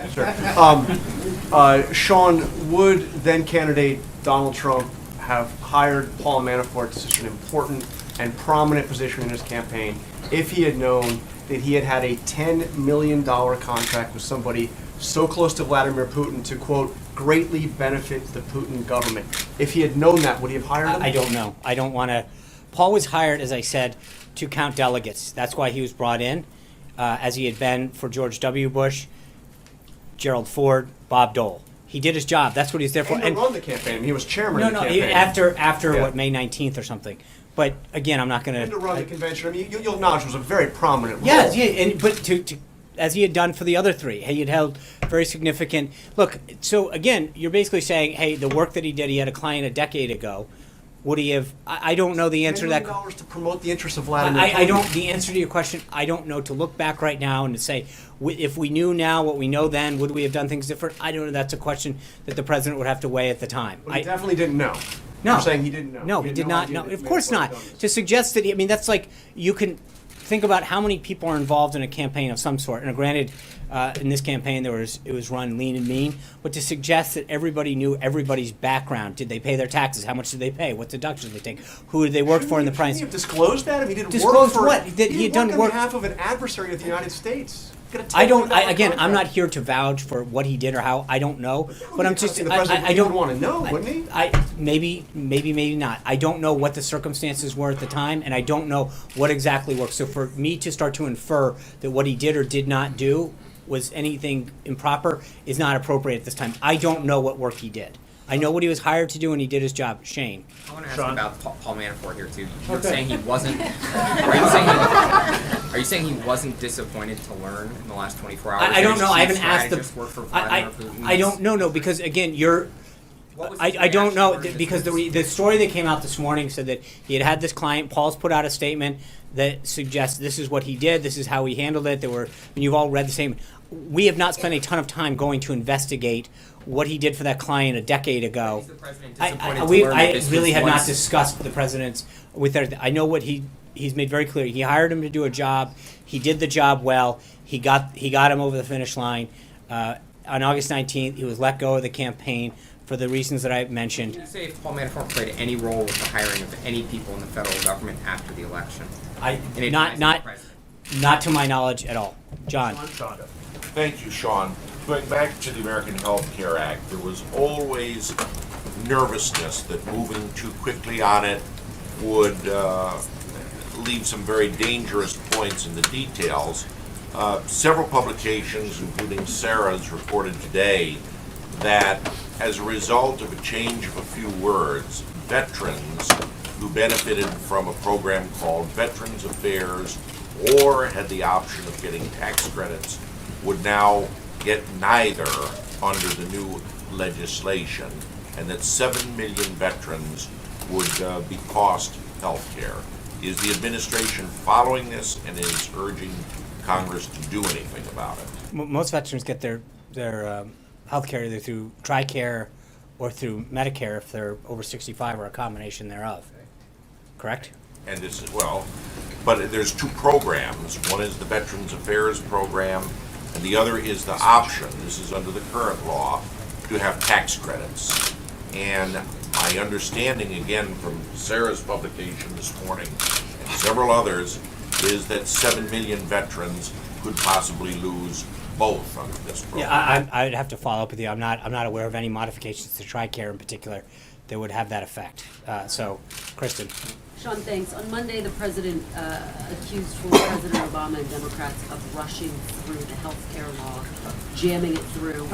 Sure. Sean, would then candidate Donald Trump have hired Paul Manafort to such an important and prominent position in his campaign if he had known that he had had a $10 million contract with somebody so close to Vladimir Putin to, quote, greatly benefit the Putin government? If he had known that, would he have hired him? I don't know. I don't want to. Paul was hired, as I said, to count delegates. That's why he was brought in, as he had been for George W. Bush, Gerald Ford, Bob Dole. He did his job. That's what he's there for. And to run the campaign. He was chairman of the campaign. After what, May 19th or something. But again, I'm not going to. And to run the convention. I mean, you'll acknowledge it was a very prominent role. Yeah, but to as he had done for the other three, he had held very significant. Look, so again, you're basically saying, hey, the work that he did, he had a client a decade ago. Would he have? I don't know the answer to that. $10 million to promote the interests of Vladimir Putin. I don't. The answer to your question, I don't know. To look back right now and to say, if we knew now what we know then, would we have done things different? I don't know. That's a question that the president would have to weigh at the time. But he definitely didn't know. No. You're saying he didn't know. No, he did not know. Of course not. To suggest that, that's like you can think about how many people are involved in a campaign of some sort. And granted, in this campaign, it was run lean and mean. But to suggest that everybody knew everybody's background, did they pay their taxes? How much did they pay? What deductions did they take? Who did they work for in the price? He disclosed that. I mean, he didn't disclose work for what? That he had done on work behalf of an adversary of the United States. I'm not here to vouch for what he did or how. I don't know. But I'm just. I don't want to know, wouldn't he? Maybe not. I don't know what the circumstances were at the time, and I don't know what exactly worked. So for me to start to infer that what he did or did not do, was anything improper is not appropriate at this time. I don't know what work he did. I know what he was hired to do, and he did his job. Shane. I want to ask Sean? about Paul Manafort here too. You're Okay. saying he wasn't. Are you saying he wasn't disappointed to learn in the last 24 hours? I don't know. I haven't asked the. Work for Vladimir Putin? I don't know. No, because again, you're. I don't know because the story that came out this morning said that he had this client. Paul's put out a statement that suggests this is what he did. This is how he handled it. You've all read the same. We have not spent a ton of time going to investigate what he did for that client a decade ago. Is the president I disappointed really have not discussed the president's with everything. I know what he's made very clear. He hired him to do a job. He did the job well. He got him over the finish line. On August 19th, he was let go of the campaign for the reasons that I mentioned. Can you say if Paul Manafort played any role with the hiring of any people in the federal government after the election? Not to my knowledge at all. John. Thank you, Sean. Going back to the American Health Care Act, there was always nervousness that moving too quickly on it would leave some very dangerous points in the details. Several publications, including Sarah's, reported today that as a result of a change of a few words, veterans who benefited from a program called Veterans Affairs or had the option of getting tax credits would now get neither under the new legislation, and that 7 million veterans would be cost health care. Is the administration following this and is urging Congress to do anything about it? Most veterans get their health care either through TRICARE or through Medicare if they're over 65 or a combination thereof. Correct? And this is, well, but there's two programs. One is the Veterans Affairs program, and the other is the option, this is under the current law, to have tax credits. And my understanding, again, from Sarah's publication this morning and several others, is that 7 million veterans could possibly lose both under this program. Yeah, I'd have to follow up with you. I'm not aware of any modifications to TRICARE in particular that would have that effect. So, Kristen. Sean, thanks. On Monday, the president accused former President Obama and Democrats of rushing through the health care law, jamming it through,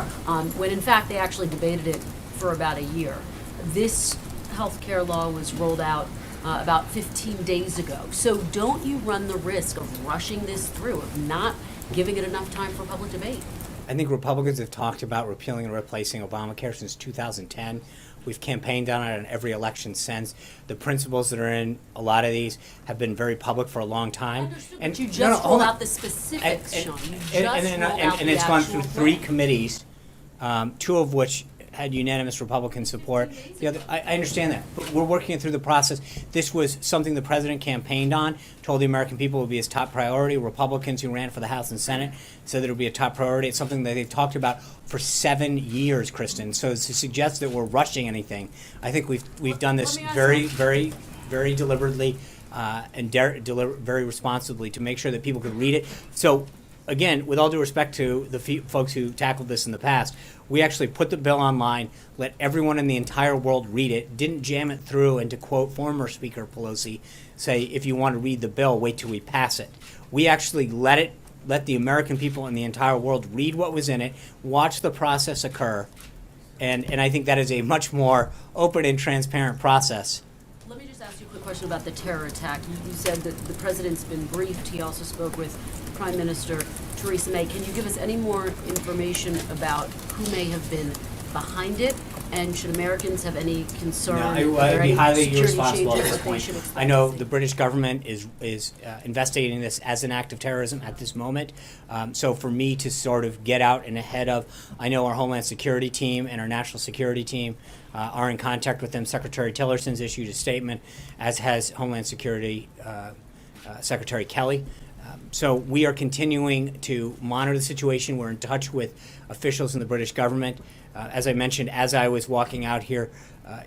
when in fact they actually debated it for about a year. This health care law was rolled out about 15 days ago. So don't you run the risk of rushing this through, of not giving it enough time for public debate? I think Republicans have talked about repealing and replacing Obamacare since 2010. We've campaigned on it in every election since. The principles that are in a lot of these have been very public for a long time. But you just rolled out the specifics, Sean. You just rolled out and the it's gone actual through 3 plan. committees, 2 of which had unanimous Republican support. The other, I understand that, but we're working through the process. This was something the president campaigned on, told the American people it would be his top priority. Republicans who ran for the House and Senate said that it would be a top priority. It's something that they've talked about for 7 years, Kristen. So to suggest that we're rushing anything, I think we've done this very, very, very deliberately and very responsibly to make sure that people could read it. So again, with all due respect to the folks who tackled this in the past, we actually put the bill online, let everyone in the entire world read it, didn't jam it through, and to quote former Speaker Pelosi, say, if you want to read the bill, wait till we pass it. We actually let the American people in the entire world read what was in it, watch the process occur, and I think that is a much more open and transparent process. Let me just ask you a quick question about the terror attack. You said that the president's been briefed. He also spoke with Prime Minister Theresa May. Can you give us any more information about who may have been behind it? And should Americans have any concern? No, Are there I'd be any highly security irresponsible at changes this that they point. should expect I know to see? the British government is investigating this as an act of terrorism at this moment. So for me to sort of get out and ahead of, I know our Homeland Security team and our National Security team are in contact with them. Secretary Tillerson's issued a statement, as has Homeland Security Secretary Kelly. So we are continuing to monitor the situation. We're in touch with officials in the British government. As I mentioned, as I was walking out here,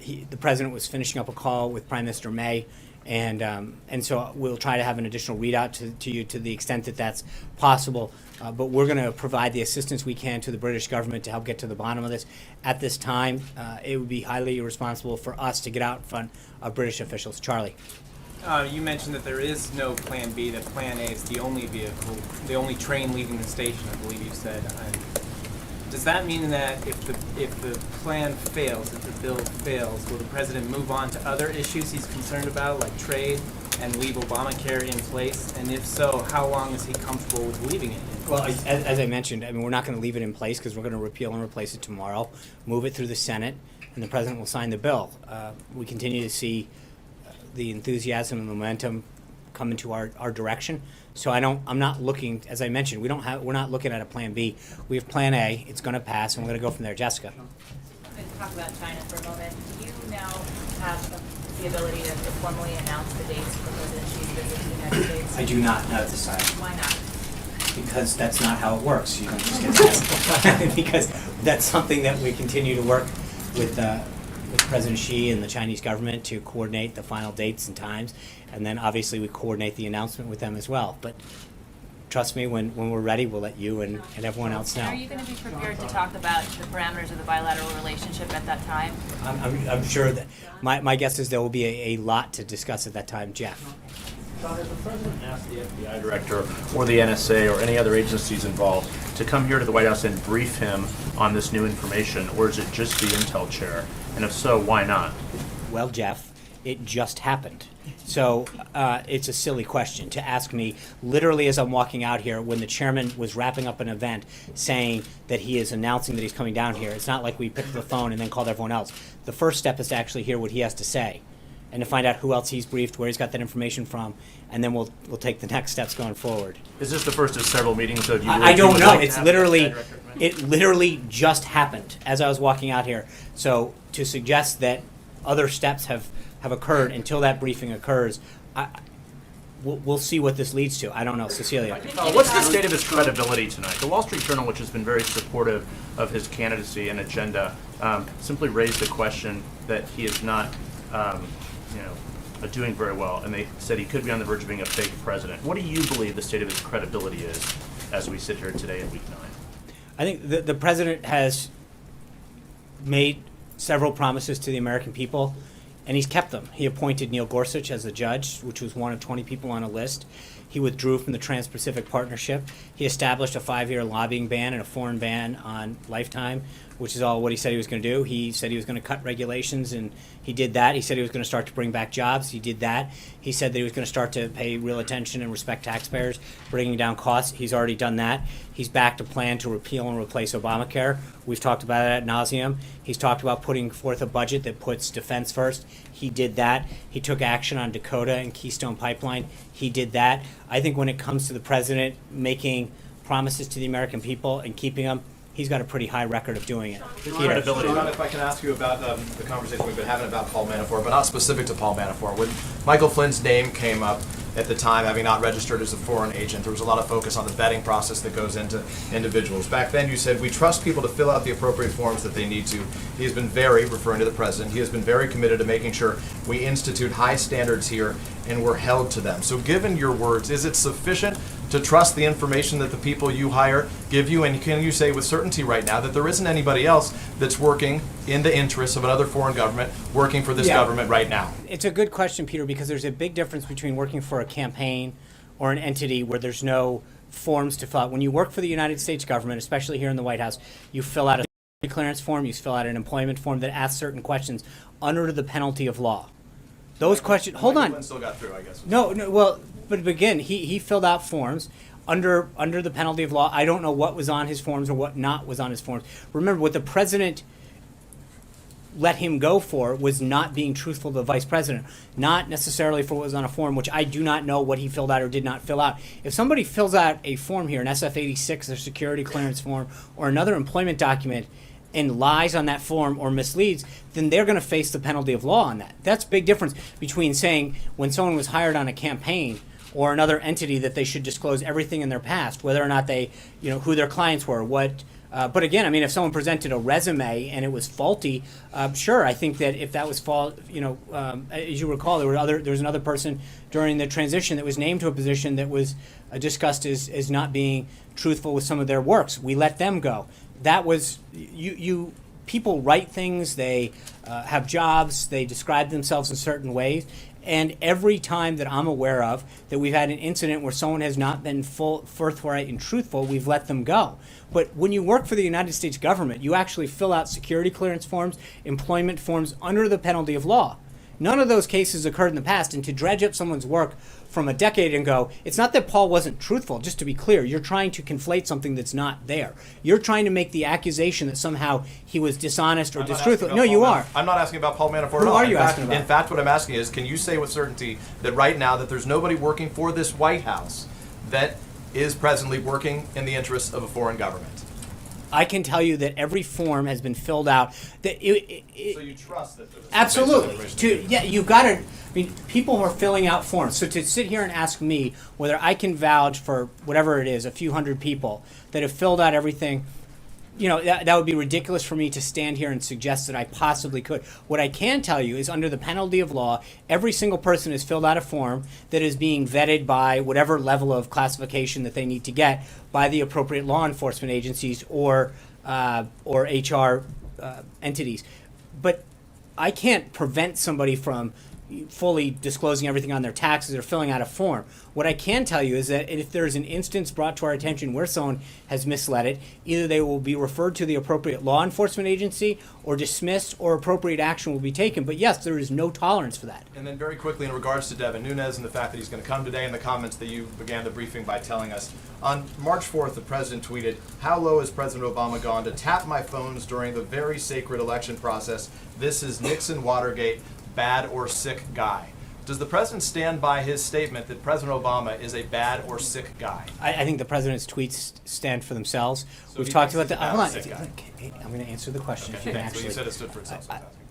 the president was finishing up a call with Prime Minister May, and so we'll try to have an additional readout to you to the extent that that's possible. But we're going to provide the assistance we can to the British government to help get to the bottom of this. At this time, it would be highly irresponsible for us to get out in front of British officials. Charlie. You mentioned that there is no Plan B, that Plan A is the only vehicle, the only train leaving the station, I believe you said. Does that mean that if the plan fails, if the bill fails, will the president move on to other issues he's concerned about, like trade, and leave Obamacare in place? And if so, how long is he comfortable with leaving it in place? Well, as I mentioned, I mean, we're not going to leave it in place because we're going to repeal and replace it tomorrow, move it through the Senate, and the president will sign the bill. We continue to see the enthusiasm and momentum come into our direction. So I'm not looking, as I mentioned, we're not looking at a Plan B. We have Plan A. It's going to pass, and we're going to go from there. Jessica. I'm going to talk about China for a moment. Do you now have the ability to formally announce the dates for President Xi's visit to the United States? I do not at this time. Why not? Because that's not how it works. You don't just get that. Because that's something that we continue to work with President Xi and the Chinese government to coordinate the final dates and times, and then obviously we coordinate the announcement with them as well. But trust me, when we're ready, we'll let you and everyone else know. Are you going to be prepared to talk about the parameters of the bilateral relationship at that time? I'm sure that my guess is there will be a lot to discuss at that time. Jeff. John, has the president asked the FBI director or the NSA or any other agencies involved to come here to the White House and brief him on this new information, or is it just the intel chair? And if so, why not? Well, Jeff, it just happened. So it's a silly question to ask me literally as I'm walking out here when the chairman was wrapping up an event saying that he is announcing that he's coming down here. It's not like we picked up the phone and then called everyone else. The first step is to actually hear what he has to say and to find out who else he's briefed, where he's got that information from, and then we'll take the next steps going forward. Is this the first of several meetings of you? I don't know. It's literally just happened as I was walking out here. So to suggest that other steps have occurred until that briefing occurs, we'll see what this leads to. I don't know. Cecilia. What's the state of his credibility tonight? The Wall Street Journal, which has been very supportive of his candidacy and agenda, simply raised the question that he is not doing very well, and they said he could be on the verge of being a fake president. What do you believe the state of his credibility is as we sit here today in week 9? I think the president has made several promises to the American people, and he's kept them. He appointed Neil Gorsuch as the judge, which was one of 20 people on a list. He withdrew from the Trans-Pacific Partnership. He established a 5-year lobbying ban and a foreign ban on lifetime, which is all what he said he was going to do. He said he was going to cut regulations, and he did that. He said he was going to start to bring back jobs. He did that. He said that he was going to start to pay real attention and respect taxpayers, bringing down costs. He's already done that. He's backed a plan to repeal and replace Obamacare. We've talked about it ad nauseum. He's talked about putting forth a budget that puts defense first. He did that. He took action on Dakota and Keystone Pipeline. He did that. I think when it comes to the president making promises to the American people and keeping them, he's got a pretty high record of doing it. Ron, if I can ask you about the conversation we've been having about Paul Manafort, but not specific to Paul Manafort. When Michael Flynn's name came up at the time, having not registered as a foreign agent, there was a lot of focus on the vetting process that goes into individuals. Back then you said, we trust people to fill out the appropriate forms that they need to. He has been referring to the president, he has been very committed to making sure we institute high standards here and we're held to them. So given your words, is it sufficient to trust the information that the people you hire give you? And can you say with certainty right now that there isn't anybody else that's working in the interests of another foreign government, working for this government right now? It's a good question, Peter, because there's a big difference between working for a campaign or an entity where there's no forms to fill out. When you work for the United States government, especially here in the White House, you fill out a security clearance form, you fill out an employment form that asks certain questions under the penalty of law. Those questions, hold on. Flynn still got through, I guess. No, well, but again, he filled out forms under the penalty of law. I don't know what was on his forms or what not was on his forms. Remember, what the president let him go for was not being truthful to the vice president, not necessarily for what was on a form, which I do not know what he filled out or did not fill out. If somebody fills out a form here, an SF-86, a security clearance form, or another employment document, and lies on that form or misleads, then they're going to face the penalty of law on that. That's a big difference between saying when someone was hired on a campaign or another entity that they should disclose everything in their past, whether or not they, who their clients were, what. But again, I mean, if someone presented a resume and it was faulty, sure, I think that if that was as you recall, there was another person during the transition that was named to a position that was discussed as not being truthful with some of their works. We let them go. That was people write things, they have jobs, they describe themselves in certain ways, And every time that I'm aware of that we've had an incident where someone has not been forthright and truthful, we've let them go. But when you work for the United States government, you actually fill out security clearance forms, employment forms under the penalty of law. None of those cases occurred in the past, and to dredge up someone's work from a decade ago, it's not that Paul wasn't truthful, just to be clear. You're trying to conflate something that's not there. You're trying to make the accusation that somehow he was dishonest or distruthful. No, you are. I'm not asking about Paul Manafort Who at all. are you asking about? In fact, what I'm asking is, can you say with certainty that right now that there's nobody working for this White House that is presently working in the interests of a foreign government? I can tell you that every form has been filled out. That So you trust that there's absolutely. You've got to. I mean, people are filling out forms. So to sit here and ask me whether I can vouch for whatever it is, a few hundred people that have filled out everything, that would be ridiculous for me to stand here and suggest that I possibly could. What I can tell you is, under the penalty of law, every single person has filled out a form that is being vetted by whatever level of classification that they need to get by the appropriate law enforcement agencies or HR entities. But I can't prevent somebody from fully disclosing everything on their taxes or filling out a form. What I can tell you is that if there's an instance brought to our attention where someone has misled it, either they will be referred to the appropriate law enforcement agency or dismissed, or appropriate action will be taken. But yes, there is no tolerance for that. And then very quickly, in regards to Devin Nunes and the fact that he's going to come today, and the comments that you began the briefing by telling us. On March 4th, the president tweeted, "How low has President Obama gone to tap my phones during the very sacred election process? This is Nixon Watergate, bad or sick guy." Does the president stand by his statement that President Obama is a bad or sick guy? I think the president's tweets stand for themselves. So We've he talked thinks about he's hold a on. sick guy. I'm going to answer the question. Okay, If you can so you actually, said it stood for itself.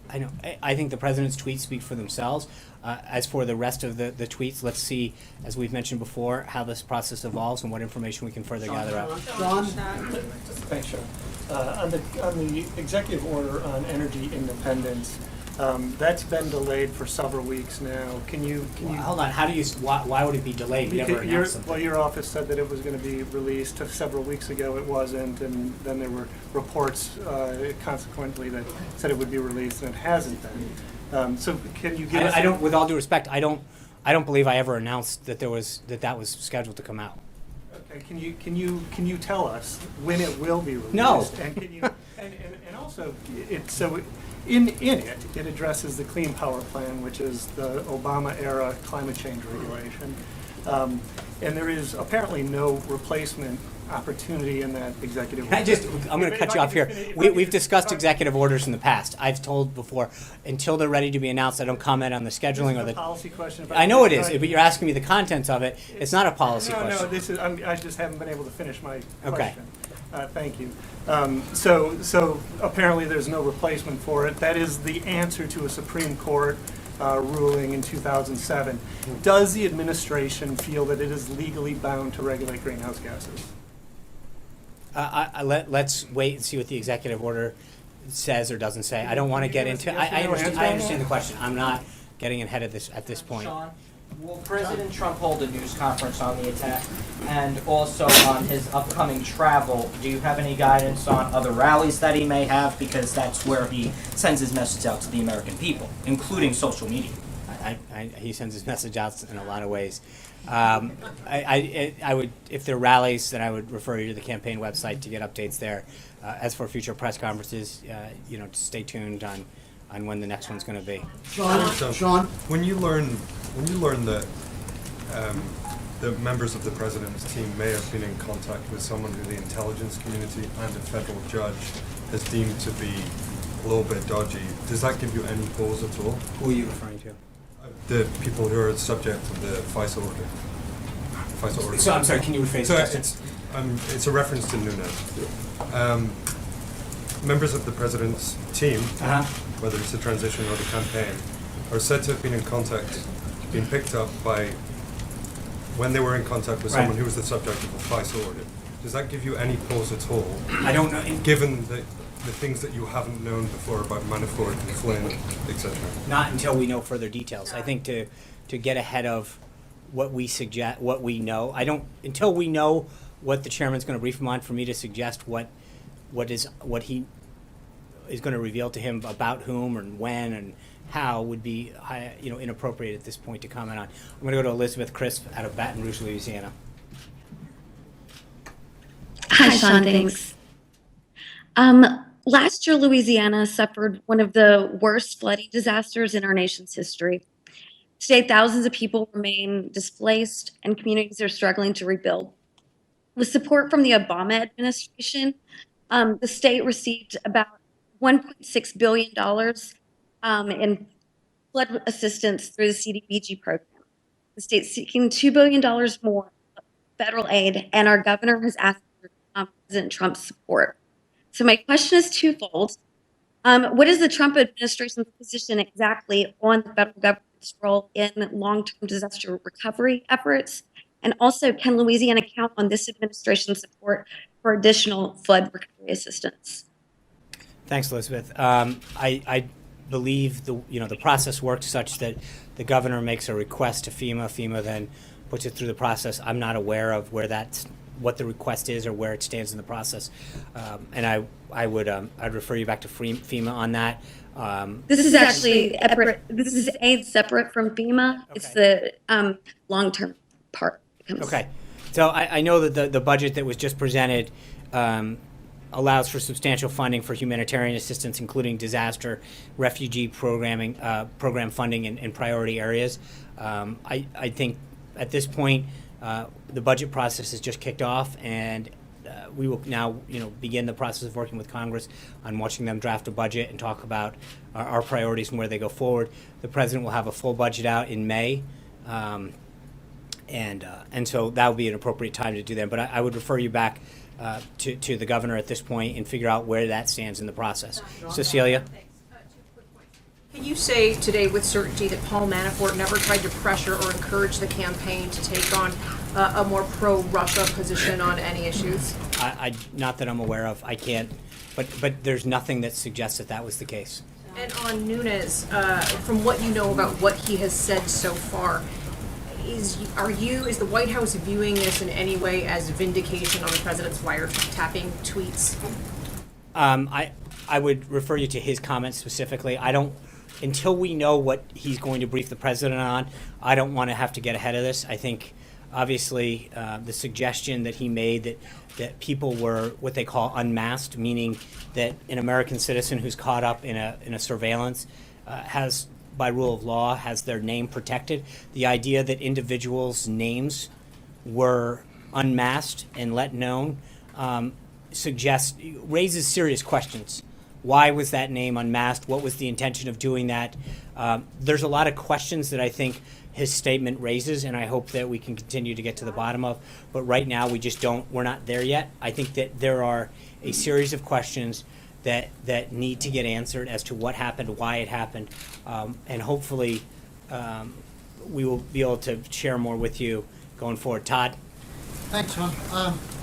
I know. I think the president's tweets speak for themselves. As for the rest of the tweets, let's see, as we've mentioned before, how this process evolves and what information we can further gather out. Sean? Thanks, Sean. On the executive order on energy independence, that's been delayed for several weeks now. Can you Hold on. How do you? Why would it be delayed? We never announced something. Well, your office said that it was going to be released several weeks ago. It wasn't, and then there were reports consequently that said it would be released, and it hasn't been. So can you give us? I don't. With all due respect, I don't believe I ever announced that that was scheduled to come out. Okay. Can you tell us when it will be released? No. And can you? and also, In it addresses the Clean Power Plan, which is the Obama-era climate change regulation. And there is apparently no replacement opportunity in that executive order. I'm going to cut you off here. We've discussed executive orders in the past. I've told before, until they're ready to be announced, I don't comment on the scheduling or the policy question. I know it is, but you're asking me the contents of it. It's not a policy question. No, this is. I just haven't been able to finish my question. Okay. Thank you. So apparently there's no replacement for it. That is the answer to a Supreme Court ruling in 2007. Does the administration feel that it is legally bound to regulate greenhouse gases? Let's wait and see what the executive order says or doesn't say. I don't want to get into. I understand the question. I'm not getting ahead of this at this point. Sean, will President Trump hold a news conference on the attack, and also on his upcoming travel? Do you have any guidance on other rallies that he may have? Because that's where he sends his message out to the American people, including social media. He sends his message out in a lot of ways. I would, if there are rallies, then I would refer you to the campaign website to get updates there. As for future press conferences, stay tuned on when the next one's going to be. Sean, when you learn that the members of the president's team may have been in contact with someone who the intelligence community and a federal judge has deemed to be a little bit dodgy, does that give you any pause at all? Who are you referring to? The people who are subject to the FISA order. So I'm sorry, can you rephrase that? It's a reference to Nunes. Members of the president's team, whether it's the transition or the campaign, are said to have been in contact, been picked up by when they were in contact with someone who was the subject of a FISA order. Does that give you any pause at all? I don't know. Given the things that you haven't known before about Manafort and Flynn, etc. Not until we know further details. I think to get ahead of what we suggest, what we know. Until we know what the chairman's going to brief him on. For me to suggest what he is going to reveal to him about whom and when and how would be inappropriate at this point to comment on. I'm going to go to Elizabeth Crisp out of Baton Rouge, Louisiana. Hi, Sean. Thanks. Last year, Louisiana suffered one of the worst flooding disasters in our nation's history. Today, thousands of people remain displaced and communities are struggling to rebuild. With support from the Obama administration, the state received about $1.6 billion in flood assistance through the CDBG program. The state's seeking $2 billion more federal aid, and our governor has asked for President Trump's support. So my question is twofold. What is the Trump administration's position exactly on the federal government's role in long-term disaster recovery efforts? And also, can Louisiana count on this administration's support for additional flood recovery assistance? Thanks, Elizabeth. I believe the process works such that the governor makes a request to FEMA. FEMA then puts it through the process. I'm not aware of what the request is or where it stands in the process, and I'd refer you back to FEMA on that. This is actually this is aid separate from FEMA. Okay. It's the long-term part. Okay, so I know that the budget that was just presented allows for substantial funding for humanitarian assistance, including disaster, refugee program funding in priority areas. I think at this point the budget process has just kicked off, and we will now begin the process of working with Congress on watching them draft a budget and talk about our priorities and where they go forward. The president will have a full budget out in May. And so that would be an appropriate time to do that. But I would refer you back to the governor at this point and figure out where that stands in the process. Cecilia? Can you say today with certainty that Paul Manafort never tried to pressure or encourage the campaign to take on a more pro-Russia position on any issues? Not that I'm aware of. I can't. But there's nothing that suggests that was the case. And on Nunes, from what you know about what he has said so far, is the White House viewing this in any way as vindication on the president's wiretapping tweets? I would refer you to his comments specifically. Until we know what he's going to brief the president on, I don't want to have to get ahead of this. I think, obviously, the suggestion that he made that people were what they call unmasked, meaning that an American citizen who's caught up in a surveillance has, by rule of law, has their name protected. The idea that individuals' names were unmasked and let known raises serious questions. Why was that name unmasked? What was the intention of doing that? There's a lot of questions that I think his statement raises, and I hope that we can continue to get to the bottom of. But right now, we're not there yet. I think that there are a series of questions that need to get answered as to what happened, why it happened, and hopefully we will be able to share more with you going forward. Todd? Thanks, Sean.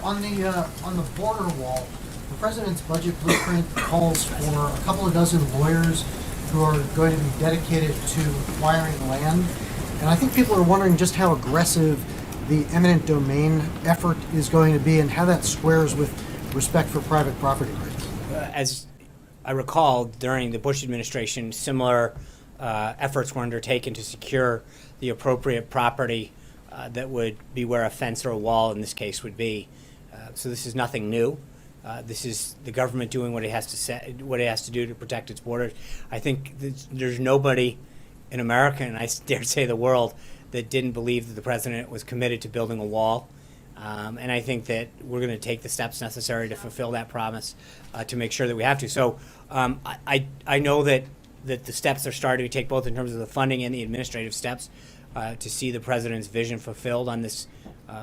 On the border wall, the president's budget blueprint calls for a couple of dozen lawyers who are going to be dedicated to acquiring land. And I think people are wondering just how aggressive the eminent domain effort is going to be and how that squares with respect for private property rights. As I recall, during the Bush administration, similar efforts were undertaken to secure the appropriate property that would be where a fence or a wall, in this case, would be. So this is nothing new. This is the government doing what it has to do to protect its borders. I think there's nobody in America, and I dare say the world, that didn't believe that the president was committed to building a wall. And I think that we're going to take the steps necessary to fulfill that promise to make sure that we have to. So I know that the steps are starting to take, both in terms of the funding and the administrative steps, to see the president's vision fulfilled on this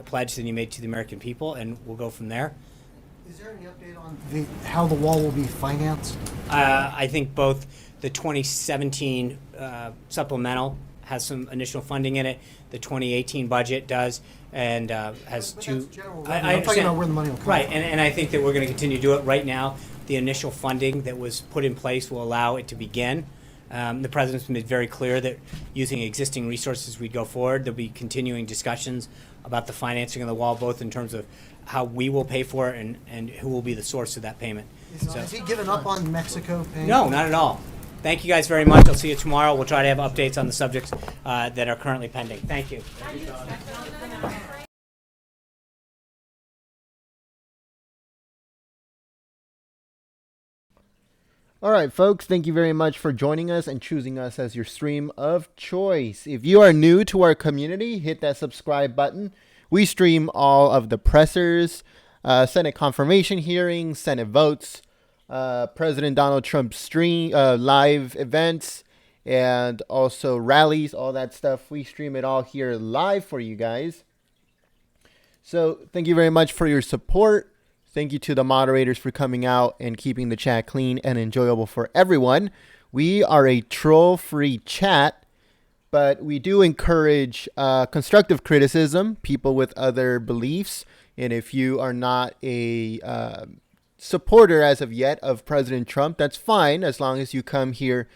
pledge that he made to the American people, and we'll go from there. Is there any update on how the wall will be financed? I think both the 2017 supplemental has some initial funding in it. The 2018 budget does, and has two. I'm talking about where the money will come from. Right, and I think that we're going to continue to do it. Right now, the initial funding that was put in place will allow it to begin. The president's made very clear that using existing resources we go forward. There'll be continuing discussions about the financing of the wall, both in terms of how we will pay for it and who will be the source of that payment. Has he given up on Mexico paying? No, not at all. Thank you guys very much. I'll see you tomorrow. We'll try to have updates on the subjects that are currently pending. Thank you. All right, folks, thank you very much for joining us and choosing us as your stream of choice. If you are new to our community, hit that subscribe button. We stream all of the pressers, Senate confirmation hearings, Senate votes, President Donald Trump's stream live events, and also rallies, all that stuff. We stream it all here live for you guys. So thank you very much for your support. Thank you to the moderators for coming out and keeping the chat clean and enjoyable for everyone. We are a troll-free chat, but we do encourage constructive criticism, people with other beliefs. And if you are not a supporter as of yet of President Trump, that's fine, as long as you come here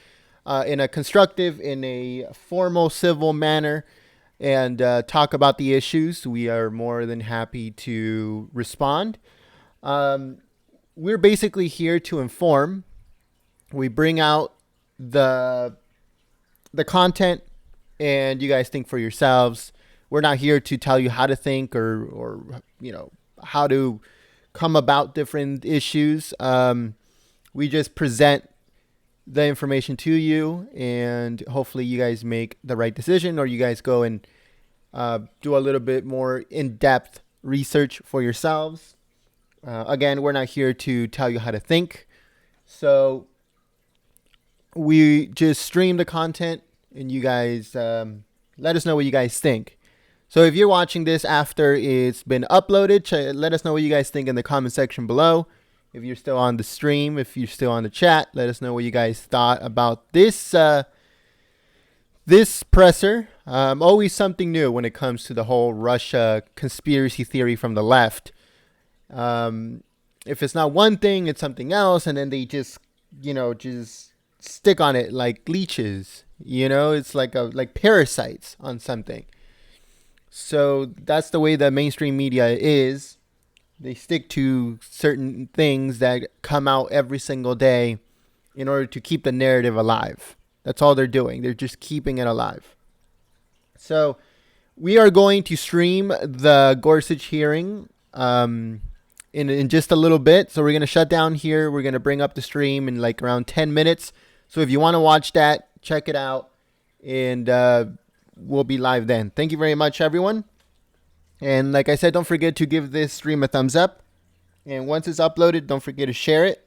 in a constructive, in a formal, civil manner and talk about the issues. We are more than happy to respond. We're basically here to inform. We bring out the content, and you guys think for yourselves. We're not here to tell you how to think or how to come about different issues. We just present the information to you, and hopefully you guys make the right decision, or you guys go and do a little bit more in-depth research for yourselves. Again, we're not here to tell you how to think. So we just stream the content, and you guys let us know what you guys think. So if you're watching this after it's been uploaded, let us know what you guys think in the comment section below. If you're still on the stream, if you're still on the chat, let us know what you guys thought about this this presser. Always something new when it comes to the whole Russia conspiracy theory from the left. If it's not one thing, it's something else, and then they just stick on it like leeches. It's like parasites on something. So that's the way the mainstream media is. They stick to certain things that come out every single day in order to keep the narrative alive. That's all they're doing. They're just keeping it alive. So we are going to stream the Gorsuch hearing in just a little bit. So we're going to shut down here. We're going to bring up the stream in like around 10 minutes. So if you want to watch that, check it out. And we'll be live then. Thank you very much, everyone. And like I said, don't forget to give this stream a thumbs up. And once it's uploaded, don't forget to share it.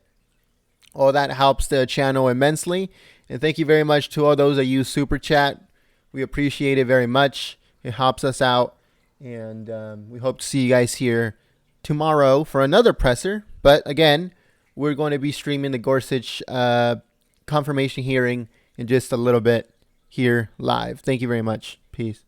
All that helps the channel immensely. And thank you very much to all those that use Super Chat. We appreciate it very much. It helps us out. And we hope to see you guys here tomorrow for another presser. But again, we're going to be streaming the Gorsuch confirmation hearing in just a little bit here live. Thank you very much. Peace.